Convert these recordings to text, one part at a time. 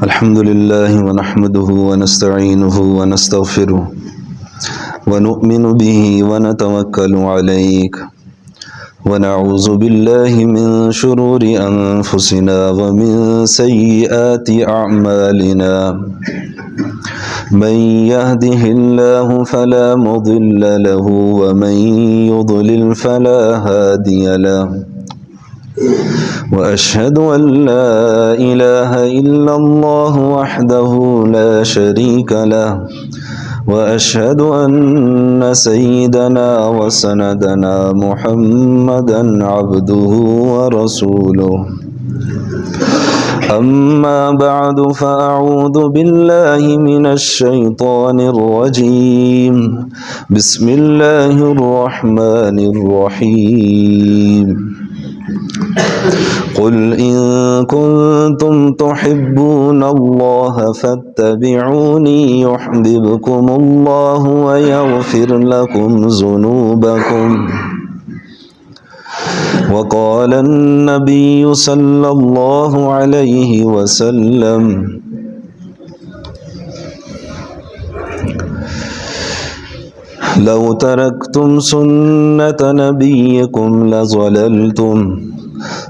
الحمد لله ونحمده ونستعينه ونستغفره ونؤمن به ونتوكل عليه ونعوذ بالله من شرور أنفسنا ومن سيئات أعمالنا من يهده الله فلا مضل له ومن يضلل فلا هادي له وأشهد أن لا إله إلا الله وحده لا شريك له وأشهد أن سيدنا وسندنا محمدا عبده ورسوله أما بعد فأعوذ بالله من الشيطان الرجيم بسم الله الرحمن الرحيم قل إن كنتم تحبون الله فاتبعوني يحببكم الله ويغفر لكم ذنوبكم وقال النبي صلى الله عليه وسلم لو تركتم سنة نبيكم لضللتم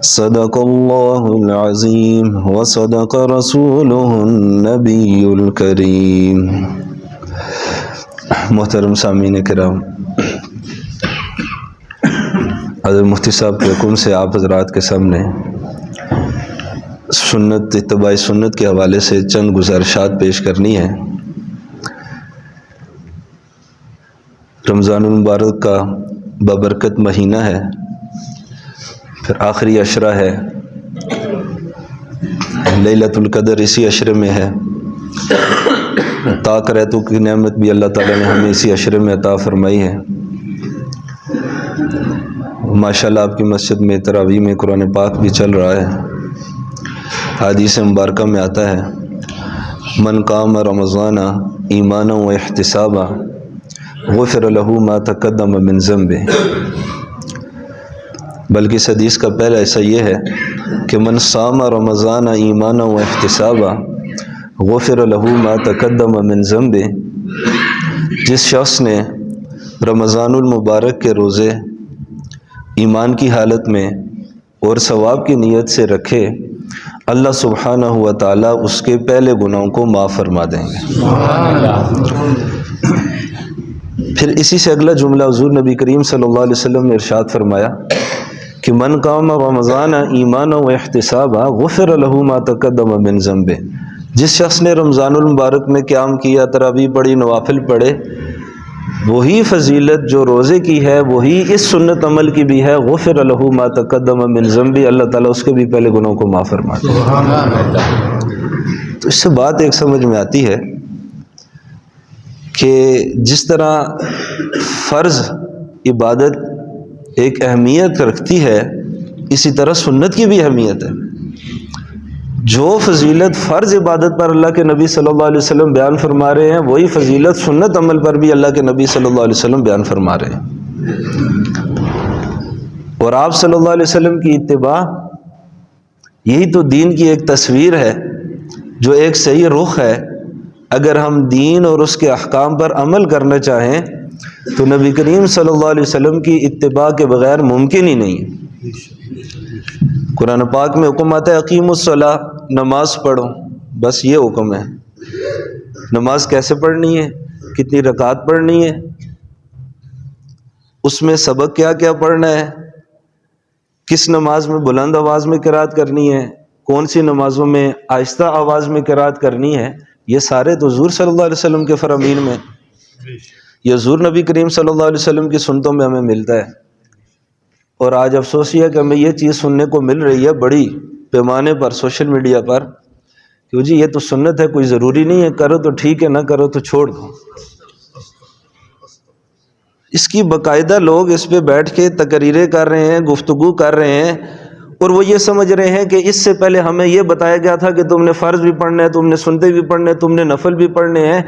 صدق الله العظيم وصدق رسوله النبي الكريم. محترم سامعین کرام، حضرت مفتی صاحب کے حکم سے آپ حضرات کے سامنے سنت اتباع سنت کے حوالے سے چند گزارشات پیش کرنی ہے. رمضان المبارک کا بابرکت مہینہ ہے، پھر آخری عشرہ ہے، لیلۃ القدر اسی عشرے میں ہے. طاق رہتوں کی نعمت بھی اللہ تعالیٰ نے ہمیں اسی عشرے میں عطا فرمائی ہے. ماشاءاللہ آپ کی مسجد میں تراویح میں قرآن پاک بھی چل رہا ہے. حدیث مبارکہ میں آتا ہے من قام رمضان ایمانا و احتسابا غفر له ما تقدم من ذنبه. بلکہ اس حدیث کا پہلا ایسا یہ ہے کہ من صام رمضان ایمانا و احتسابا غفر له ما تقدم من ذنبه. جس شخص نے رمضان المبارک کے روزے ایمان کی حالت میں اور ثواب کی نیت سے رکھے، اللہ سبحانہ و تعالیٰ اس کے پہلے گناہوں کو معاف فرما دیں گے. پھر اسی سے اگلا جملہ حضور نبی کریم صلی اللہ علیہ وسلم نے ارشاد فرمایا کہ من قام رمضان ایمانا و احتسابا غفر له ما تقدم من ذنبه. جس شخص نے رمضان المبارک میں قیام کیا، تراویح پڑھی، نوافل پڑھے، وہی فضیلت جو روزے کی ہے وہی اس سنت عمل کی بھی ہے. غفر له ما تقدم من ذنبه، اللہ تعالیٰ اس کے بھی پہلے گناہوں کو معاف فرما دے. تو اس سے بات ایک سمجھ میں آتی ہے کہ جس طرح فرض عبادت ایک اہمیت رکھتی ہے، اسی طرح سنت کی بھی اہمیت ہے. جو فضیلت فرض عبادت پر اللہ کے نبی صلی اللہ علیہ وسلم بیان فرما رہے ہیں، وہی فضیلت سنت عمل پر بھی اللہ کے نبی صلی اللہ علیہ وسلم بیان فرما رہے ہیں. اور آپ صلی اللہ علیہ وسلم کی اتباع یہی تو دین کی ایک تصویر ہے، جو ایک صحیح رخ ہے. اگر ہم دین اور اس کے احکام پر عمل کرنا چاہیں تو نبی کریم صلی اللہ علیہ وسلم کی اتباع کے بغیر ممکن ہی نہیں ہے. قرآن پاک میں حکم آتا ہے اقیموا الصلاۃ، نماز پڑھو، بس یہ حکم ہے. نماز کیسے پڑھنی ہے، کتنی رکعت پڑھنی ہے، اس میں سبق کیا کیا پڑھنا ہے، کس نماز میں بلند آواز میں قرات کرنی ہے، کون سی نمازوں میں آہستہ آواز میں قرات کرنی ہے، یہ سارے تو حضور صلی اللہ علیہ وسلم کے فرامین میں، یہ حضور نبی کریم صلی اللہ علیہ وسلم کی سنتوں میں ہمیں ملتا ہے. اور آج افسوس یہ ہے کہ ہمیں یہ چیز سننے کو مل رہی ہے بڑی پیمانے پر سوشل میڈیا پر کہ جی یہ تو سنت ہے، کوئی ضروری نہیں ہے، کرو تو ٹھیک ہے، نہ کرو تو چھوڑ دو. اس کی باقاعدہ لوگ اس پہ بیٹھ کے تقریریں کر رہے ہیں، گفتگو کر رہے ہیں، اور وہ یہ سمجھ رہے ہیں کہ اس سے پہلے ہمیں یہ بتایا گیا تھا کہ تم نے فرض بھی پڑھنا ہے، تم نے سنتے بھی پڑھنے، تم نے نفل بھی پڑھنے ہیں.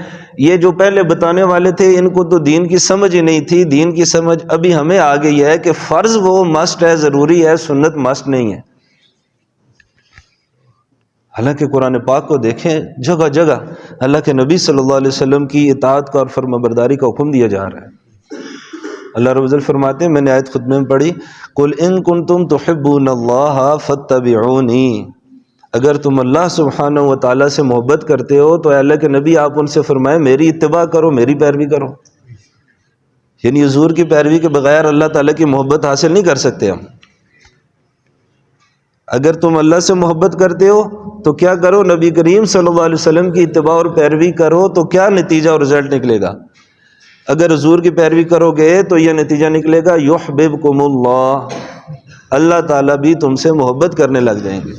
یہ جو پہلے بتانے والے تھے ان کو تو دین کی سمجھ ہی نہیں تھی. دین کی سمجھ ابھی ہمیں آ گئی ہے کہ فرض وہ مسٹ ہے، ضروری ہے، سنت مسٹ نہیں ہے. حالانکہ قرآن پاک کو دیکھیں، جگہ جگہ اللہ کے نبی صلی اللہ علیہ وسلم کی اطاعت کا اور فرمانبرداری کا حکم دیا جا رہا ہے۔ اللہ رب العزت فرماتے ہیں، میں نے آیت خطبے میں پڑھی، قُلْ إِن كُنتُمْ تُحِبُّونَ اللَّهَ فَاتَّبِعُونِي، اگر تم اللہ سبحانہ و تعالیٰ سے محبت کرتے ہو تو اے اللہ کے نبی آپ ان سے فرمائیں میری اتباع کرو، میری پیروی کرو۔ یعنی حضور کی پیروی کے بغیر اللہ تعالیٰ کی محبت حاصل نہیں کر سکتے ہم۔ اگر تم اللہ سے محبت کرتے ہو تو کیا کرو؟ نبی کریم صلی اللہ علیہ وسلم کی اتباع اور پیروی کرو، تو کیا نتیجہ اور رزلٹ نکلے گا؟ اگر حضور کی پیروی کرو گے تو یہ نتیجہ نکلے گا، یحببکم اللہ، اللہ تعالیٰ بھی تم سے محبت کرنے لگ جائیں گے۔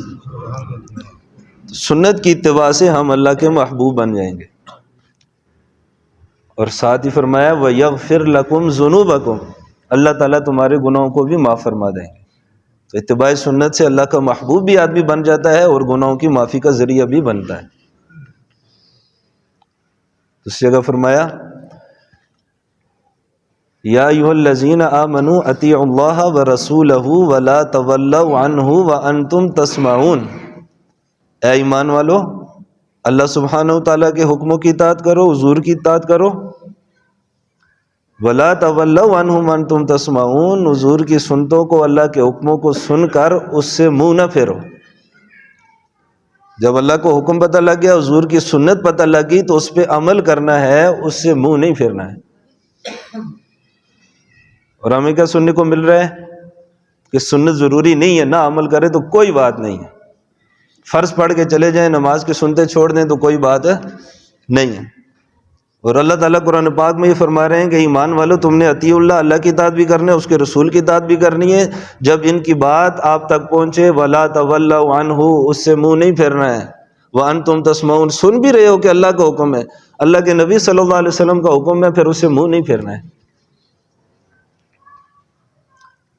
سنت کی اتباع سے ہم اللہ کے محبوب بن جائیں گے۔ اور ساتھ ہی فرمایا وَيَغْفِرْ لَكُمْ ذُنُوبَكُمْ، اللہ تعالیٰ تمہارے گناہوں کو بھی معاف فرما دیں گے۔ تو اتباع سنت سے اللہ کا محبوب بھی آدمی بن جاتا ہے اور گناہوں کی معافی کا ذریعہ بھی بنتا ہے۔ اس جگہ فرمایا یا ایھا الذین آمنوا اطیعوا اللہ ورسولہ ولا تولوا عنہ وانتم تسمعون، اے ایمان والو اللہ سبحانہ وتعالیٰ کے حکموں کی اطاعت کرو، حضور کی اطاعت کرو، ولا تولوا عنہ وانتم تسمعون، حضور کی سنتوں کو، اللہ کے حکموں کو سن کر اس سے منہ نہ پھیرو۔ جب اللہ کو حکم پتہ لگ گیا، حضور کی سنت پتہ لگی تو اس پہ عمل کرنا ہے، اس سے منہ نہیں پھیرنا ہے۔ اور ہمیں کیا سننے کو مل رہا ہے کہ سنت ضروری نہیں ہے، نہ عمل کرے تو کوئی بات نہیں ہے، فرض پڑھ کے چلے جائیں، نماز کے سنتے چھوڑ دیں تو کوئی بات نہیں ہے۔ اور اللہ تعالیٰ قرآن پاک میں یہ فرما رہے ہیں کہ ایمان والو تم نے اطیع اللہ، اللہ کی اطاعت بھی کرنا ہے، اس کے رسول کی اطاعت بھی کرنی ہے۔ جب ان کی بات آپ تک پہنچے ولا تولوا عنہ، اس سے منہ نہیں پھیرنا ہے، وانتم تسمعون، سن بھی رہے ہو کہ اللہ کا حکم ہے، اللہ کے نبی صلی اللہ علیہ وسلم کا حکم ہے، پھر اس سے منہ نہیں پھیرنا ہے۔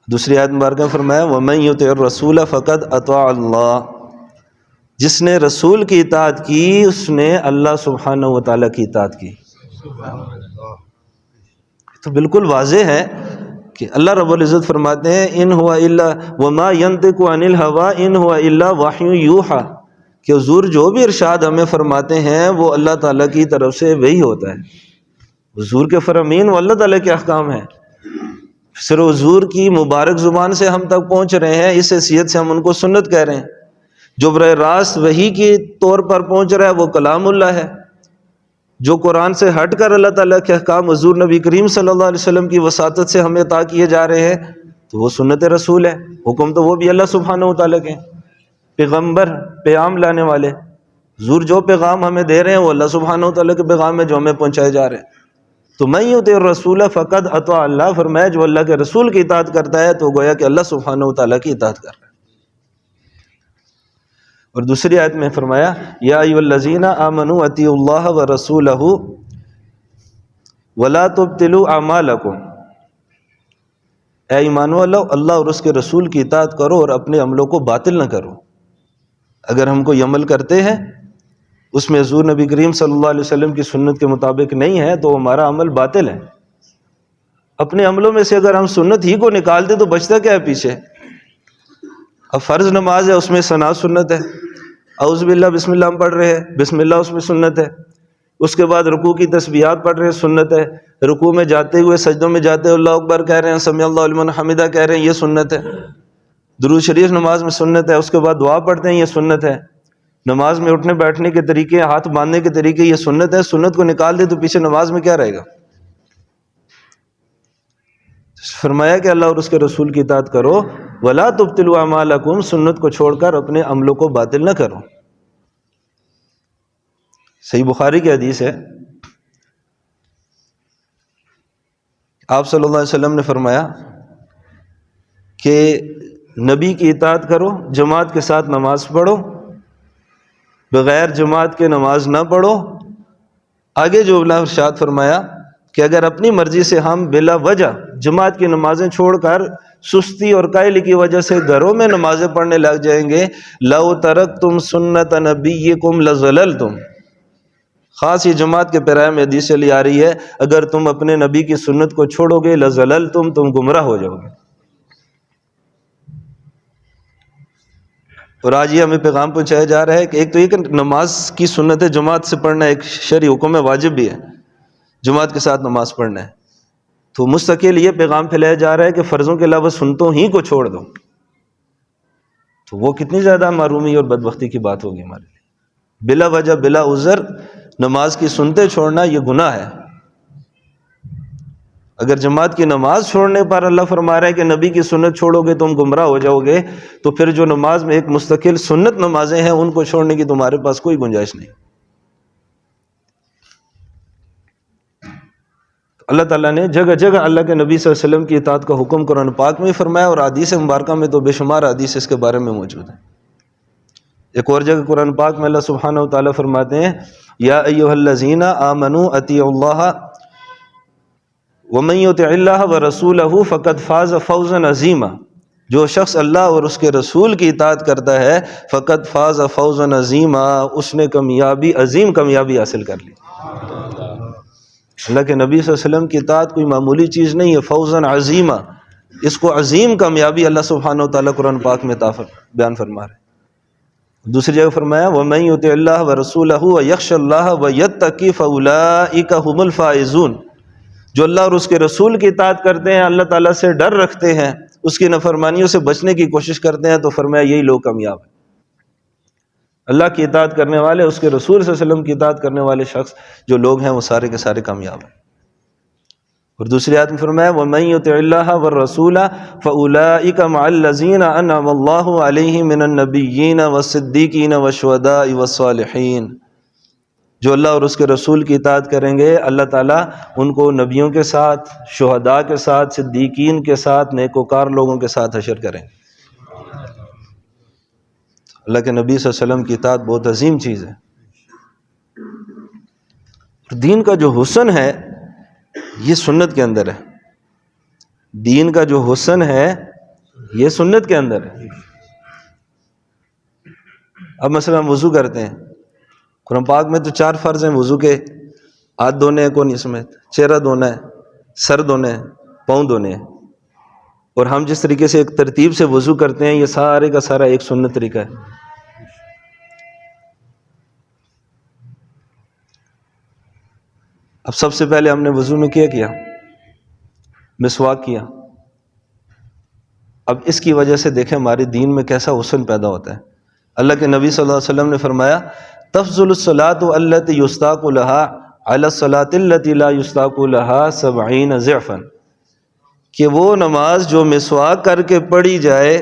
دوسری آیت مبارکہ میں فرمایا وَمَن يُطِعِ الرَّسُولَ فَقَدْ أَطَاعَ اللَّهَ، جس نے رسول کی اطاعت کی اس نے اللہ سبحانہ و تعالیٰ کی اطاعت کی۔ تو بالکل واضح ہے کہ اللہ رب العزت فرماتے ہیں ان ہوا الا وما ينطق عن الهوى ان هو الا وحی یوحى، کہ حضور جو بھی ارشاد ہمیں فرماتے ہیں وہ اللہ تعالیٰ کی طرف سے وہی ہوتا ہے۔ حضور کے فرامین وہ اللہ تعالیٰ کے احکام ہیں، صرف حضور کی مبارک زبان سے ہم تک پہنچ رہے ہیں، اس حیثیت سے ہم ان کو سنت کہہ رہے ہیں۔ جو براہ راست وحی کے طور پر پہنچ رہا ہے وہ کلام اللہ ہے، جو قرآن سے ہٹ کر اللہ تعالیٰ کے احکام حضور نبی کریم صلی اللہ علیہ وسلم کی وساطت سے ہمیں عطا کیے جا رہے ہیں تو وہ سنت رسول ہے۔ حکم تو وہ بھی اللہ سبحانہ و تعالیٰ کے، پیغمبر پیغام لانے والے، حضور جو پیغام ہمیں دے رہے ہیں وہ اللہ سبحانہ و تعالیٰ کے پیغام ہے جو ہمیں پہنچائے جا رہے ہیں۔ تو من یطع الرسول فقد اطاع اللہ، فرمایا جو اللہ کے رسول کی اطاعت کرتا ہے تو گویا کہ اللہ سبحانہ و تعالیٰ کی اطاعت کر رہا ہے۔ اور دوسری آیت میں فرمایا یا ایھا الذین آمنوا اطیعوا اللہ ورسولہ ولا تبطلوا اعمالکم، اے ایمان والو اللہ اور اس کے رسول کی اطاعت کرو اور اپنے عملوں کو باطل نہ کرو۔ اگر ہم کوئی عمل کرتے ہیں اس میں حضور نبی کریم صلی اللہ علیہ وسلم کی سنت کے مطابق نہیں ہے تو ہمارا عمل باطل ہے۔ اپنے عملوں میں سے اگر ہم سنت ہی کو نکال دیں تو بچتا کیا ہے پیچھے؟ اب فرض نماز ہے اس میں ثنا سنت ہے، اعوذ باللہ بسم اللہ ہم پڑھ رہے ہیں، بسم اللہ اس میں سنت ہے، اس کے بعد رکوع کی تسبیحات پڑھ رہے ہیں سنت ہے، رکوع میں جاتے ہوئے سجدوں میں جاتے ہوئے اللہ اکبر کہہ رہے ہیں، سمیع اللہ لمن حمدہ کہہ رہے ہیں، یہ سنت ہے۔ درود شریف نماز میں سنت ہے، اس کے بعد دعا پڑھتے ہیں، یہ سنت ہے۔ نماز میں اٹھنے بیٹھنے کے طریقے، ہاتھ باندھنے کے طریقے، یہ سنت ہے۔ سنت کو نکال دے تو پیچھے نماز میں کیا رہے گا؟ فرمایا کہ اللہ اور اس کے رسول کی اطاعت کرو، ولا تبطلوا اعمالکم، سنت کو چھوڑ کر اپنے عملوں کو باطل نہ کرو۔ صحیح بخاری کی حدیث ہے، آپ صلی اللہ علیہ وسلم نے فرمایا کہ نبی کی اطاعت کرو، جماعت کے ساتھ نماز پڑھو، بغیر جماعت کے نماز نہ پڑھو۔ آگے جو اللہ ارشاد فرمایا کہ اگر اپنی مرضی سے ہم بلا وجہ جماعت کی نمازیں چھوڑ کر سستی اور کائلی کی وجہ سے گھروں میں نمازیں پڑھنے لگ جائیں گے، لو ترکتم سنت نبیکم لضللتم، خاص یہ جماعت کے پیرائے میں حدیث چلی آ رہی ہے، اگر تم اپنے نبی کی سنت کو چھوڑو گے لضللتم، تم گمراہ ہو جاؤ گے۔ اور آج یہ ہمیں پیغام پہنچایا جا رہا ہے کہ ایک تو یہ کہ نماز کی سنت جماعت سے پڑھنا ایک شرعی حکم ہے، واجب بھی ہے جماعت کے ساتھ نماز پڑھنا ہے، تو مستقل یہ پیغام پھیلایا جا رہا ہے کہ فرضوں کے علاوہ سنتوں ہی کو چھوڑ دو، تو وہ کتنی زیادہ معرومی اور بدبختی کی بات ہوگی ہمارے لیے۔ بلا وجہ بلا عذر نماز کی سنتیں چھوڑنا یہ گناہ ہے۔ اگر جماعت کی نماز چھوڑنے پر اللہ فرما رہا ہے کہ نبی کی سنت چھوڑو گے تم گمراہ ہو جاؤ گے، تو پھر جو نماز میں ایک مستقل سنت نمازیں ہیں ان کو چھوڑنے کی تمہارے پاس کوئی گنجائش نہیں۔ اللہ تعالیٰ نے جگہ جگہ اللہ کے نبی صلی اللہ علیہ وسلم کی اطاعت کا حکم قرآن پاک میں فرمایا، اور احادیث مبارکہ میں تو بے شمار حدیث اس کے بارے میں موجود ہیں۔ ایک اور جگہ قرآن پاک میں اللہ سبحانہ و تعالیٰ فرماتے ہیں، یا ایھا الذین آمنوا اطیعوا اللہ ومن یطع اللہ ورسولہ فقد فاز فوزا عظیما، جو شخص اللہ اور اس کے رسول کی اطاعت کرتا ہے فقد فاز فوزا عظیما، اس نے کامیابی عظیم کامیابی حاصل کر لی۔ اللہ کے نبی صلی اللہ علیہ وسلم کی اطاعت کوئی معمولی چیز نہیں ہے، فوزا عظیما، اس کو عظیم کامیابی اللہ سبحانہ و تعالیٰ قرآن پاک میں بیان فرما رہے ہیں۔ دوسری جگہ فرمایا وَمَن يُطِعِ اللَّهَ وَرَسُولَهُ وَيَخْشَ اللَّهَ وَيَتَّقِ فَأُولَٰئِكَ هُمُ الْفَائِزُونَ، جو اللہ اور اس کے رسول کی اطاعت کرتے ہیں، اللہ تعالیٰ سے ڈر رکھتے ہیں، اس کی نافرمانیوں سے بچنے کی کوشش کرتے ہیں، تو فرمایا یہی لوگ کامیاب ہیں۔ اللہ کی اطاعت کرنے والے، اس کے رسول صلی اللہ علیہ وسلم کی اطاعت کرنے والے شخص جو لوگ ہیں وہ سارے کے سارے کامیاب ہیں۔ اور دوسری آیت میں فرمایا وَمَن يُطِعِ اللَّهَ وَالرَّسُولَ فَأُولَٰئِكَ مَعَ الَّذِينَ أَنْعَمَ اللَّهُ عَلَيْهِم مِّنَ النَّبِيِّينَ وَالصِّدِّيقِينَ وَالشُّهَدَاءِ وَالصَّالِحِينَ، جو اللہ اور اس کے رسول کی اطاعت کریں گے اللہ تعالیٰ ان کو نبیوں کے ساتھ، شہداء کے ساتھ، صدیقین کے ساتھ، نیکوکار لوگوں کے ساتھ حشر کریں گے۔ اللہ کے نبی صلی اللہ علیہ وسلم کی اطاعت بہت عظیم چیز ہے۔ دین کا جو حسن ہے یہ سنت کے اندر ہے، دین کا جو حسن ہے یہ سنت کے اندر ہے۔ اب مثلا ہم وضو کرتے ہیں، قرآن پاک میں تو 4 فرض ہیں وضو کے، ہاتھ دھونے ہیں کونی سمیت، چہرہ دھونا ہے، سر دھونا ہے، پاؤں دھونے ہیں، اور ہم جس طریقے سے ایک ترتیب سے وضو کرتے ہیں یہ سارے کا سارا ایک سنت طریقہ ہے۔ اب سب سے پہلے ہم نے وضو میں کیا مسواک کیا۔ اب اس کی وجہ سے دیکھیں ہمارے دین میں کیسا حسن پیدا ہوتا ہے۔ اللہ کے نبی صلی اللہ علیہ وسلم نے فرمایا تفضل الصلاة التي يستاق لها على الصلاة التي لا يستاق لها 70 ضعفا، کہ وہ نماز جو مسواک کر کے پڑھی جائے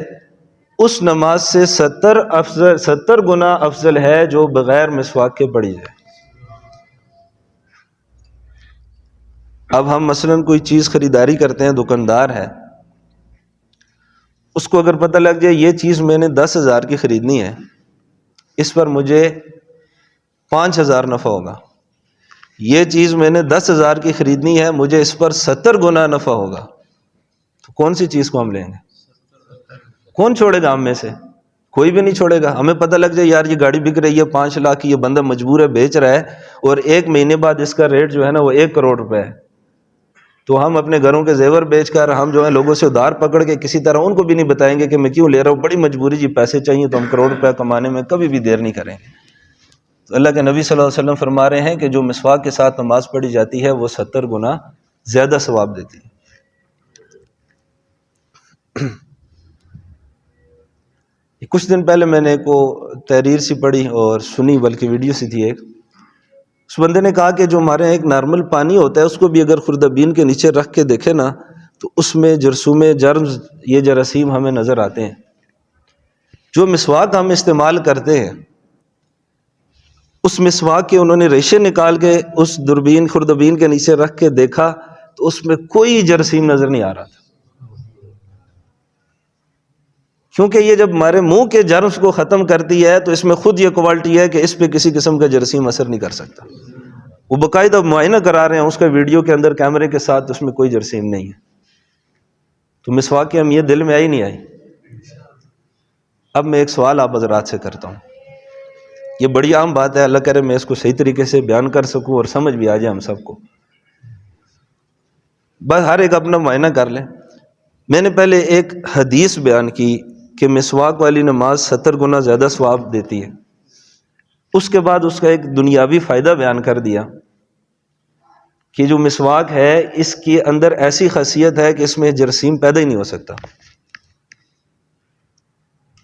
اس نماز سے 70 گنا افضل ہے جو بغیر مسواک کے پڑھی جائے۔ اب ہم مثلا کوئی چیز خریداری کرتے ہیں، دکاندار ہے، اس کو اگر پتہ لگ جائے یہ چیز میں نے 10,000 کی خریدنی ہے، اس پر مجھے 5,000 نفع ہوگا، یہ چیز میں نے 10,000 کی خریدنی ہے، مجھے اس پر 70 گنا نفع ہوگا، تو کون سی چیز کو ہم لیں گے؟ کون چھوڑے گا ہم میں سے؟ کوئی بھی نہیں چھوڑے گا۔ ہمیں پتہ لگ جائے یار یہ گاڑی بک رہی ہے 5 لاکھ کی، یہ بندہ مجبور ہے بیچ رہا ہے، اور 1 مہینے بعد اس کا ریٹ جو ہے نا وہ 1 کروڑ روپے ہے، تو ہم اپنے گھروں کے زیور بیچ کر ہم جو ہے لوگوں سے ادھار پکڑ کے کسی طرح ان کو بھی نہیں بتائیں گے کہ میں کیوں لے رہا ہوں، بڑی مجبوری جی پیسے چاہیے، تو ہم کروڑ روپے کمانے میں کبھی بھی دیر نہیں کریں گے۔ تو اللہ کے نبی صلی اللہ علیہ وسلم فرما رہے ہیں کہ جو مسواک کے ساتھ نماز پڑھی جاتی ہے وہ 70 گنا زیادہ ثواب دیتی ہے۔ کچھ دن پہلے میں نے ایک تحریر سی پڑھی اور سنی، بلکہ ویڈیو سی تھی ایک، اس بندے نے کہا کہ جو ہمارے ایک نارمل پانی ہوتا ہے اس کو بھی اگر خوردبین کے نیچے رکھ کے دیکھے نا تو اس میں جرثومے، جرمز، یہ جراثیم ہمیں نظر آتے ہیں۔ جو مسواک ہم استعمال کرتے ہیں اس مسواک کے انہوں نے ریشے نکال کے اس خوردبین کے نیچے رکھ کے دیکھا تو اس میں کوئی جراثیم نظر نہیں آ رہا تھا، کیونکہ یہ جب ہمارے منہ کے جرمز کو ختم کرتی ہے تو اس میں خود یہ کوالٹی ہے کہ اس پہ کسی قسم کا جراثیم اثر نہیں کر سکتا۔ وہ باقاعدہ معائنہ کرا رہے ہیں اس کا ویڈیو کے اندر کیمرے کے ساتھ، اس میں کوئی جراثیم نہیں ہے۔ تو مسواک کی اہمیت دل میں آئی نہیں آئی؟ اب میں ایک سوال آپ حضرات سے کرتا ہوں، یہ بڑی عام بات ہے، اللہ کرے میں اس کو صحیح طریقے سے بیان کر سکوں اور سمجھ بھی آ جائے ہم سب کو، بس ہر ایک اپنا معائنہ کر لیں۔ میں نے پہلے ایک حدیث بیان کی کہ مسواک والی نماز 70 گنا زیادہ ثواب دیتی ہے۔ اس کے بعد اس کا ایک دنیاوی فائدہ بیان کر دیا کہ جو مسواک ہے اس کے اندر ایسی خاصیت ہے کہ اس میں جراثیم پیدا ہی نہیں ہو سکتا۔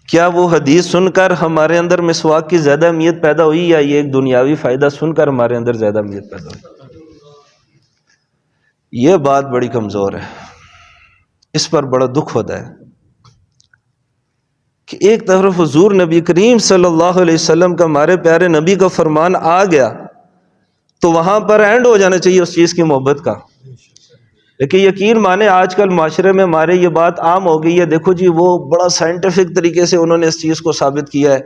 کیا وہ حدیث سن کر ہمارے اندر مسواک کی زیادہ اہمیت پیدا ہوئی، یا یہ ایک دنیاوی فائدہ سن کر ہمارے اندر زیادہ اہمیت پیدا ہوئی؟ یہ بات بڑی کمزور ہے، اس پر بڑا دکھ ہوتا ہے کہ ایک طرف حضور نبی کریم صلی اللہ علیہ وسلم کا، ہمارے پیارے نبی کا فرمان آ گیا تو وہاں پر اینڈ ہو جانا چاہیے اس چیز کی محبت کا۔ لیکن یقین مانے آج کل معاشرے میں ہمارے یہ بات عام ہو گئی ہے، دیکھو جی وہ بڑا سائنٹیفک طریقے سے انہوں نے اس چیز کو ثابت کیا ہے،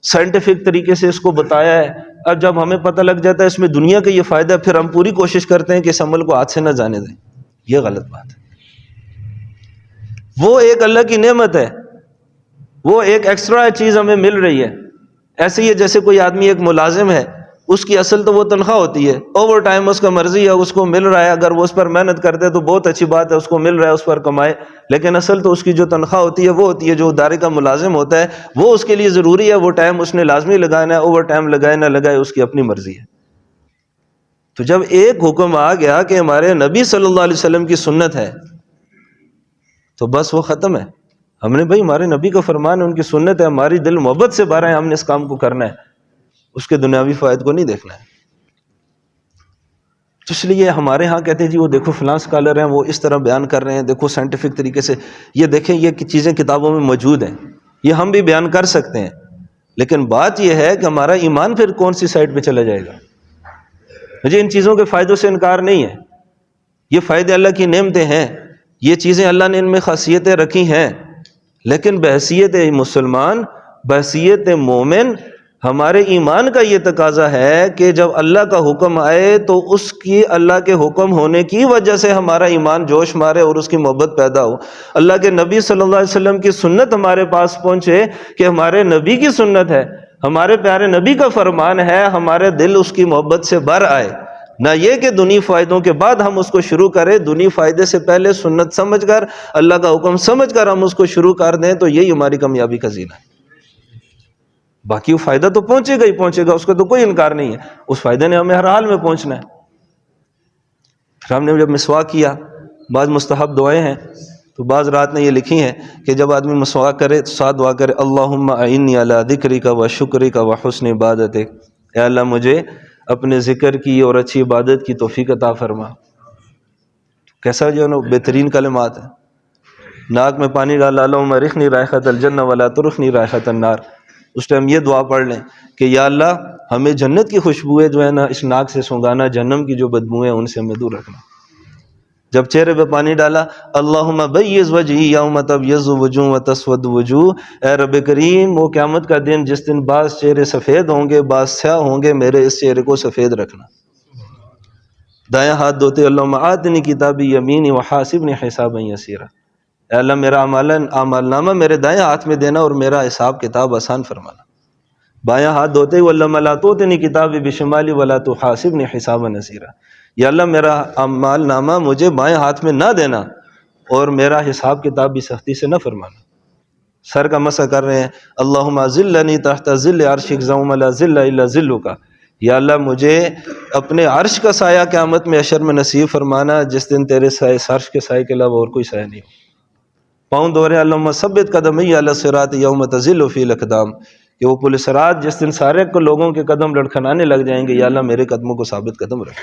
سائنٹیفک طریقے سے اس کو بتایا ہے۔ اب جب ہمیں پتہ لگ جاتا ہے اس میں دنیا کا یہ فائدہ ہے، پھر ہم پوری کوشش کرتے ہیں کہ اس عمل کو ہاتھ سے نہ جانے دیں۔ یہ غلط بات ہے۔ وہ ایک اللہ کی نعمت ہے، وہ ایک ایکسٹرا چیز ہمیں مل رہی ہے۔ ایسے ہی ہے جیسے کوئی آدمی ایک ملازم ہے، اس کی اصل تو وہ تنخواہ ہوتی ہے، اوور ٹائم اس کا مرضی ہے، اس کو مل رہا ہے، اگر وہ اس پر محنت کرتے تو بہت اچھی بات ہے، اس کو مل رہا ہے، اس پر کمائے، لیکن اصل تو اس کی جو تنخواہ ہوتی ہے وہ ہوتی ہے جو ادارے کا ملازم ہوتا ہے، وہ اس کے لیے ضروری ہے، وہ ٹائم اس نے لازمی لگانا ہے، اوور ٹائم لگائے نہ لگائے اس کی اپنی مرضی ہے۔ تو جب ایک حکم آ گیا کہ ہمارے نبی صلی اللہ علیہ وسلم کی سنت ہے تو بس وہ ختم ہے۔ ہم نے بھائی ہمارے نبی کا فرمان ہے، ان کی سنت ہے، ہماری دل محبت سے بھرا ہے، ہم نے اس کام کو کرنا ہے، اس کے دنیاوی فوائد کو نہیں دیکھنا ہے۔ تو اس لیے ہمارے ہاں کہتے ہیں جی وہ دیکھو فلاں اسکالر ہیں، وہ اس طرح بیان کر رہے ہیں، دیکھو سائنٹیفک طریقے سے، یہ دیکھیں یہ چیزیں کتابوں میں موجود ہیں، یہ ہم بھی بیان کر سکتے ہیں، لیکن بات یہ ہے کہ ہمارا ایمان پھر کون سی سائڈ پہ چلا جائے گا۔ مجھے ان چیزوں کے فائدوں سے انکار نہیں ہے، یہ فائدے اللہ کی نعمتیں ہیں، یہ چیزیں اللہ نے ان میں خاصیتیں رکھی ہیں، لیکن بحیثیت مسلمان، بحیثیت مومن، ہمارے ایمان کا یہ تقاضا ہے کہ جب اللہ کا حکم آئے تو اس کی، اللہ کے حکم ہونے کی وجہ سے ہمارا ایمان جوش مارے اور اس کی محبت پیدا ہو۔ اللہ کے نبی صلی اللہ علیہ وسلم کی سنت ہمارے پاس پہنچے کہ ہمارے نبی کی سنت ہے، ہمارے پیارے نبی کا فرمان ہے، ہمارے دل اس کی محبت سے بھر آئے، نہ یہ کہ دنی فائدوں کے بعد ہم اس کو شروع کریں، دنی فائدے سے پہلے سنت سمجھ کر، اللہ کا حکم سمجھ کر ہم اس کو شروع کر دیں، تو یہی ہماری کامیابی کا زینہ ہے۔ باقی وہ فائدہ تو پہنچے گا ہی پہنچے گا، اس کا تو کوئی انکار نہیں ہے، اس فائدے نے ہمیں ہر حال میں پہنچنا ہے۔ پھر ہم نے جب مسواک کیا، بعض مستحب دعائیں ہیں، تو بعض رات نے یہ لکھی ہیں کہ جب آدمی مسواک کرے تو ساتھ دعا کرے، اللہم اعنی علی ذکرک و شکرک و حسن عبادتک، اے اللہ مجھے اپنے ذکر کی اور اچھی عبادت کی توفیق عطا فرما۔ کیسا جو ہے نا بہترین کلمات ہیں۔ ناک میں پانی ڈالا، اللہم ارحنی رائحۃ الجنہ ولا ترحنی رائحۃ النار، اس ٹائم یہ دعا پڑھ لیں کہ یا اللہ ہمیں جنت کی خوشبوئیں جو ہے نا اس ناک سے سونگانا، جہنم کی جو بدبوئیں ان سے ہمیں دور رکھنا۔ جب چہرے پہ پانی ڈالا، اللہم بیض وجہی یوم تبیض وجوہ وتسود وجوہ، اے رب کریم وہ قیامت کا دن جس دن بعض چہرے سفید ہوں گے بعض سیاہ ہوں گے، میرے اس چہرے کو سفید رکھنا۔ دایاں ہاتھ دھوتے، اللہم آتنی کتابی یمینی وحاسبنی حسابا یسیرا، اے اللہ میرا اعمال نامہ میرے دائیں ہاتھ میں دینا اور میرا حساب کتاب آسان فرمانا۔ بایاں ہاتھ دھوتے ہوئے، اللہم لا تعطنی کتابی بشمالی ولا تحاسبنی حسابا یسیرا، یا اللہ میرا اعمال نامہ مجھے بائیں ہاتھ میں نہ دینا اور میرا حساب کتاب بھی سختی سے نہ فرمانا۔ سر کا مسح کر رہے ہیں، اللہم ظلنی تحت ظل عرشک یوم لا ظل الا ظلک، یا اللہ مجھے اپنے عرش کا سایہ قیامت میں حشر میں نصیب فرمانا، جس دن تیرے سائے، عرش کے سائے کے علاوہ اور کوئی سایہ نہیں ہو۔ پاؤں دھو رہے ہیں، اللہم ثبت قدمی علی الصراط یوم تزل فی الاقدام، کہ وہ پل صراط جس دن سارے کو لوگوں کے قدم لڑکھنانے لگ جائیں گے، یا اللہ میرے قدموں کو ثابت قدم رکھ۔